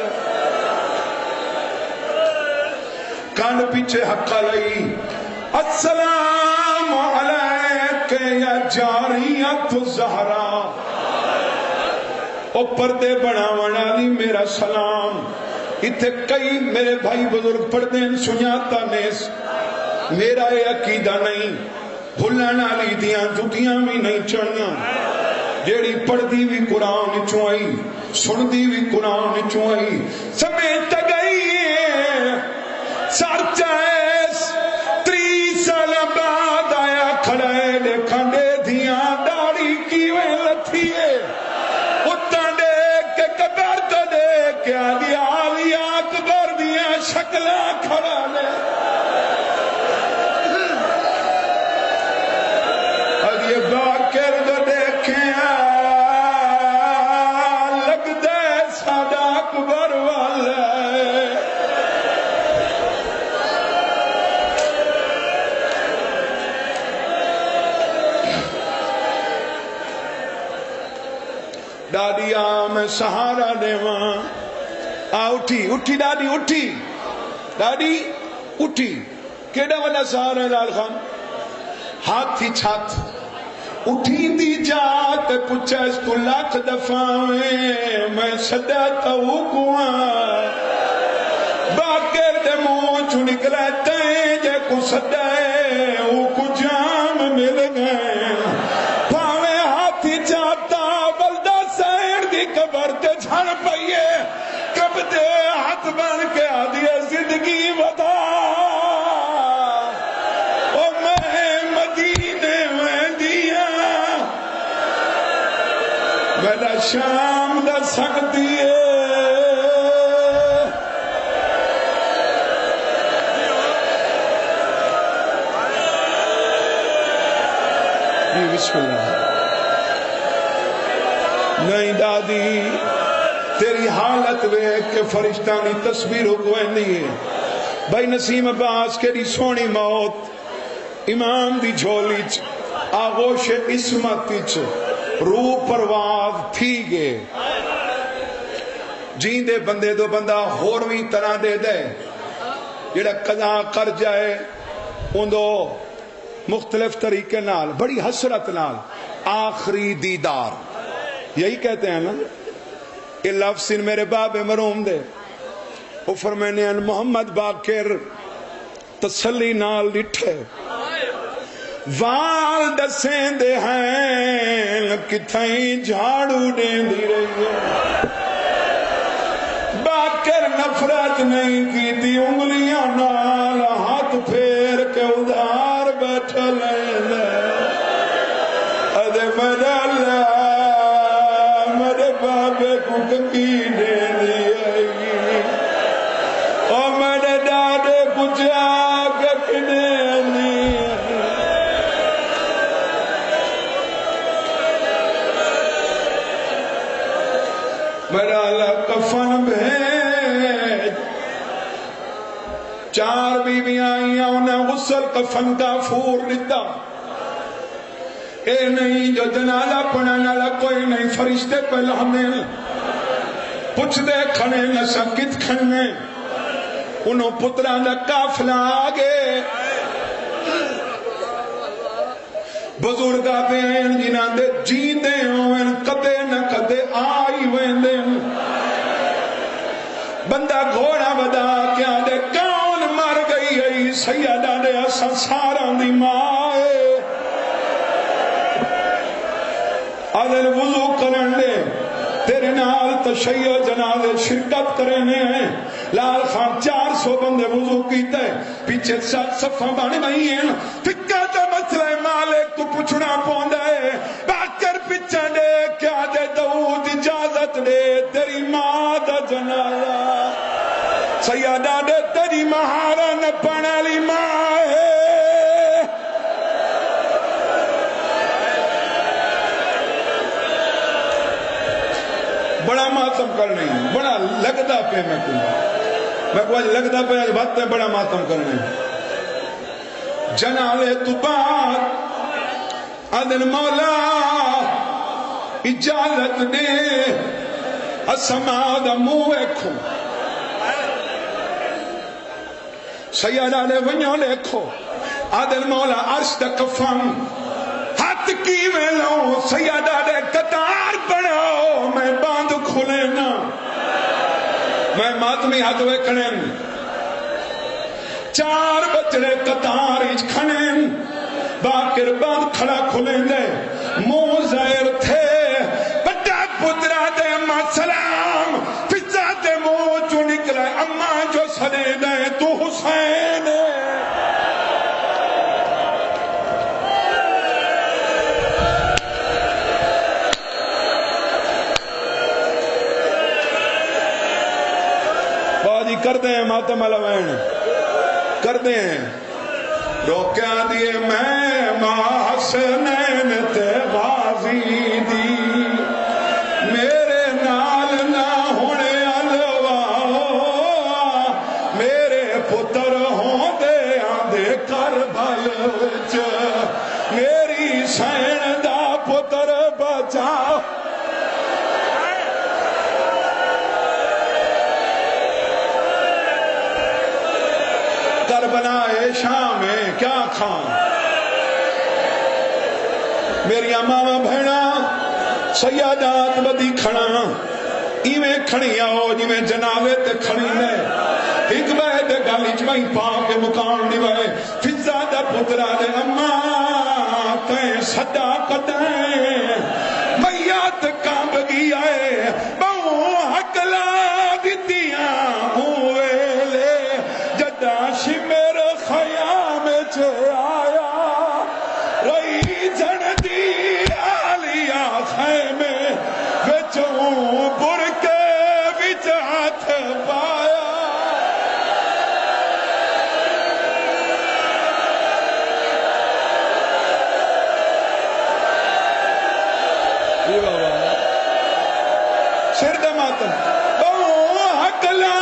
کان پیچھے حقہ لئی السلام علیکہ یا جاریت زہرا او پردے بناونا لی میرا سلام اتھے کئی میرے بھائی بزرگ پڑھتے ہیں سنیاتا نیس میرا یہ عقیدہ نہیں بھولنا لی دیاں جھکیاں بھی نہیں چڑھیاں جیڑی پڑھ دی بھی قرآن چوئی سن دی بھی قرآن چوئی سمیت گئی سار چائس 30 سال بعد آیا کھڑائے دیکھن دے دیاں داڑی کیویں لتھیے اتاں دیکھ کے قبر تو دیکھ کے آدھی آلیات بر دیاں شکلاں کھڑا لے آدھی باکر تو دیکھیں لگ دے سادہ اکبر والا میں سہارا دیواں آ اٹھی اٹھی ڈاڈی اٹھی ڈاڈی اٹھی کیڑا والا سہارا لال خان ہاتھ ہی چھات اٹھی دی جات پچھا اس کو لاکھ دفعہ میں صدا تو کواں باقر دے منہ چ نکلا تے جے کو صدا او کو جام مل گئے پاویں ہاتھی چاہتا بلدہ سین دی قبر تے جھڑ پئیے کب دے ہاتھ بن کے آدھی زندگی بتا او میں مدینے میں دیا میرا شام دا سکتی ہے بسم اللہ نہیں دادی تیری حالت ویکھ کے فرشتانی تصویر کوئی نہیں ہے بھائی نسیم عباس کیڑی سونی موت امام دی جھولی چ آغوش عصمت چ روح پرواز تھی گے جیندے بندے دو بندہ ہورویں طرح دے دے جڑا قضا کر جائے ان دو مختلف طریقے نال بڑی حسرت نال آخری دیدار یہی کہتے ہیں نا یہ لفظ ان میرے باب مرحوم دے وہ فرمانے ان محمد باقر تسلی نال ڈٹھے وال دسیں دے ہیں کتھائیں جھاڑو دین دی رہی ہے باقر نفرت نہیں کی تھی انگلیاں نال ہاتھ پھیر کے ادھار بیٹھا لے ادھے میرا اللہ میرے بابے کو کی دے دی اور میرے ڈاڈے کو جا کے دے میرا اللہ کفن بھیج چار بیویاں آئیاں انہیں غسل کفن کا پھور لیتا اے نہیں جو جنازہ پڑھنے والا کوئی نہیں فرشتے پہ لانے پوچھ دے کھنے نہ سکت کھنے انہوں پتران دا قافلہ آگے بزرگاں پہ آئین جنہاں دے جیندے ہوئن کدے نہ کدے آئی ویندے بندہ گھوڑا بدا کیا دے کون مر گئی ہے سیدہ دے اساں ساراں دی مائے آدھر وضو کرن دے تیرے نال تشیع جنازے شرکت کرنے ہیں لال خان 400 بندے وضو کیتے پیچھے 7 صفحہ بانے بھائی ہیں فکر دا مسئلہ مالک تو پوچھنا پوندا ہے باکر پیچھے دے کیا دے داؤد اجازت دے تیری ماں دا جنازہ سیدہ دے تیری مہارا نہ پڑھنے لی ماں ہے بڑا ماتم کرنے بڑا لگتا پہ میں کوئی لگتا پہ آج بات پہ بڑا ماتم کرنے جنالے تو بات عدل مولا اجازت دے اسما دا منہ ایکھو سیدہ دے ونیوں دیکھو عدل مولا عرش دا کفن ہاتھ کی میں لوں سیدہ دے قطار بڑھاؤ میں باندھ کھلے نا میں ماتمی ہاتھ ہوئے کھڑیں 4 بچڑے قطار اچ کھڑیں باقر باندھ کھڑا کھلیں دے منہ ظاہر تھے بڑا پترہ دے اماں سلام فضا دے منہ جو نکلے اماں جو سدے دے تو حسین کر دیں ماتم علوین کر دیں روکیا دیے میں ماں حسنین تے غازی دی میرے نال نہ ہونے علواؤ میرے پتر ہوں دے آندے کربل وچ میری سین دا پتر بچاؤ کربلا شام کیا کھان میری ماما بہنا سیادات بدی کھڑا ایویں کھڑی آؤ جویں جنابے تے کھڑی نے ایک بہت گالی چمائی پا کے مکان دیوائے فضا دا پترا دے اماں تین صداقت ہے میات کامب گیا ہے بہو حقلا دیتیاں ہوئے لے جدا شمر خیام چھے آیا رئی جن دی آلیا خیمے وچوں برکے وچات پایا سر دے ماتم بہو حقلا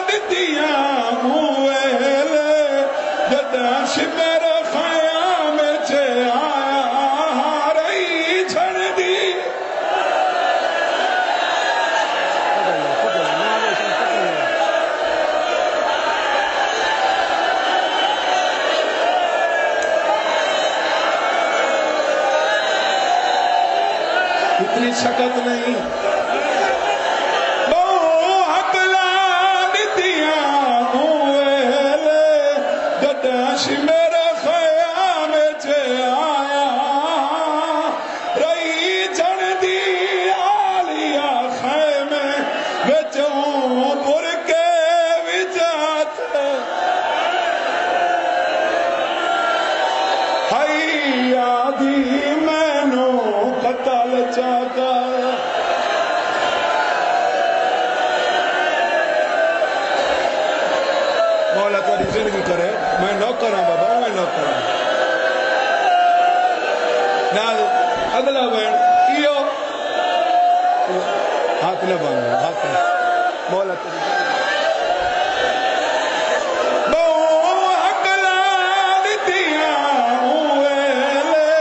دیتیاں ہوئے لے جدا شمر خیام چھے آیا رئی جھڑ دی اتنی سکت نہیں میرے خیام چھے آیا رئی جن دی آلیا خیمے وچوں برکے وچات ہائی آدھی مینو قتل چاہتا مولا تاری زندگی کرے میں نوکر ہوں بابا میں نوکر ہوں نال اگلا بین کیوں ہاتھ نہ باندھو ہاتھ نہ مولا تیری بہو اگلا دیتیاں ہوئے لے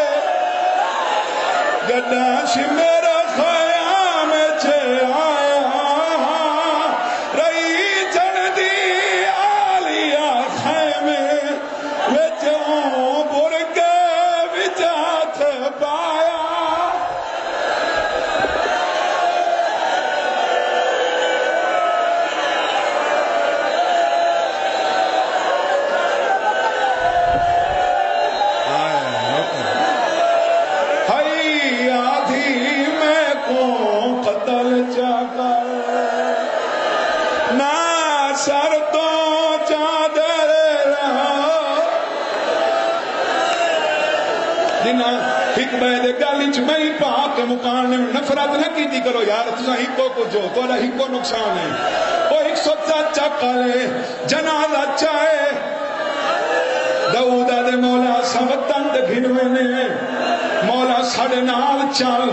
جدا شمر خیام چھے آیا رئی جن دی آلیا خیمے وچوں برکے وچات پایا ہائی آدھی میں کو قتل چاکر نہ سر تو چادر رہا جنہ ایک بہت گالی چمائی پا کے مکان نے نفرت نہ کی تھی کرو یار تسا ہکو کو جو تو ہکو نقصان ہے وہ ایک سوچا چاکرے جنازہ چاہے داؤدہ دے مولا سمتن دے گھنوے نے مولا ساڑے نال چل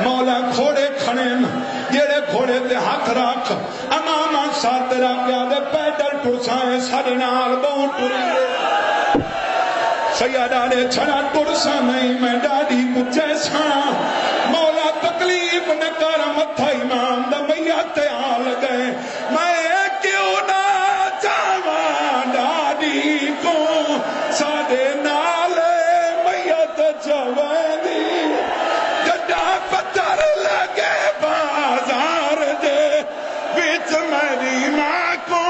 مولا کھوڑے کھڑین جیڑے کھوڑے تے ہاتھ رکھ اماما ساتھ رکھیا دے پیدل ٹرسائیں ساڑے نال بہت ٹرے سیادہ نے چھڑا ٹرسا نہیں میں ڈاڑی کچھے سانا مولا تکلیف نے کر متھا امام دا میت آل گئے میں کیوں نہ جاواں ڈاڑی کو ساڑے نال میت چویندی جڈا پتھر لگے بازار دے وچ میری ماں کو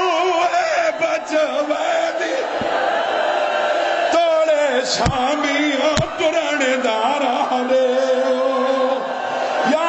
بچویندی توڑے شامی پرن دارا دے یا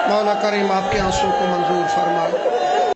مولا کریم آپ کے آنسوں کو منظور فرما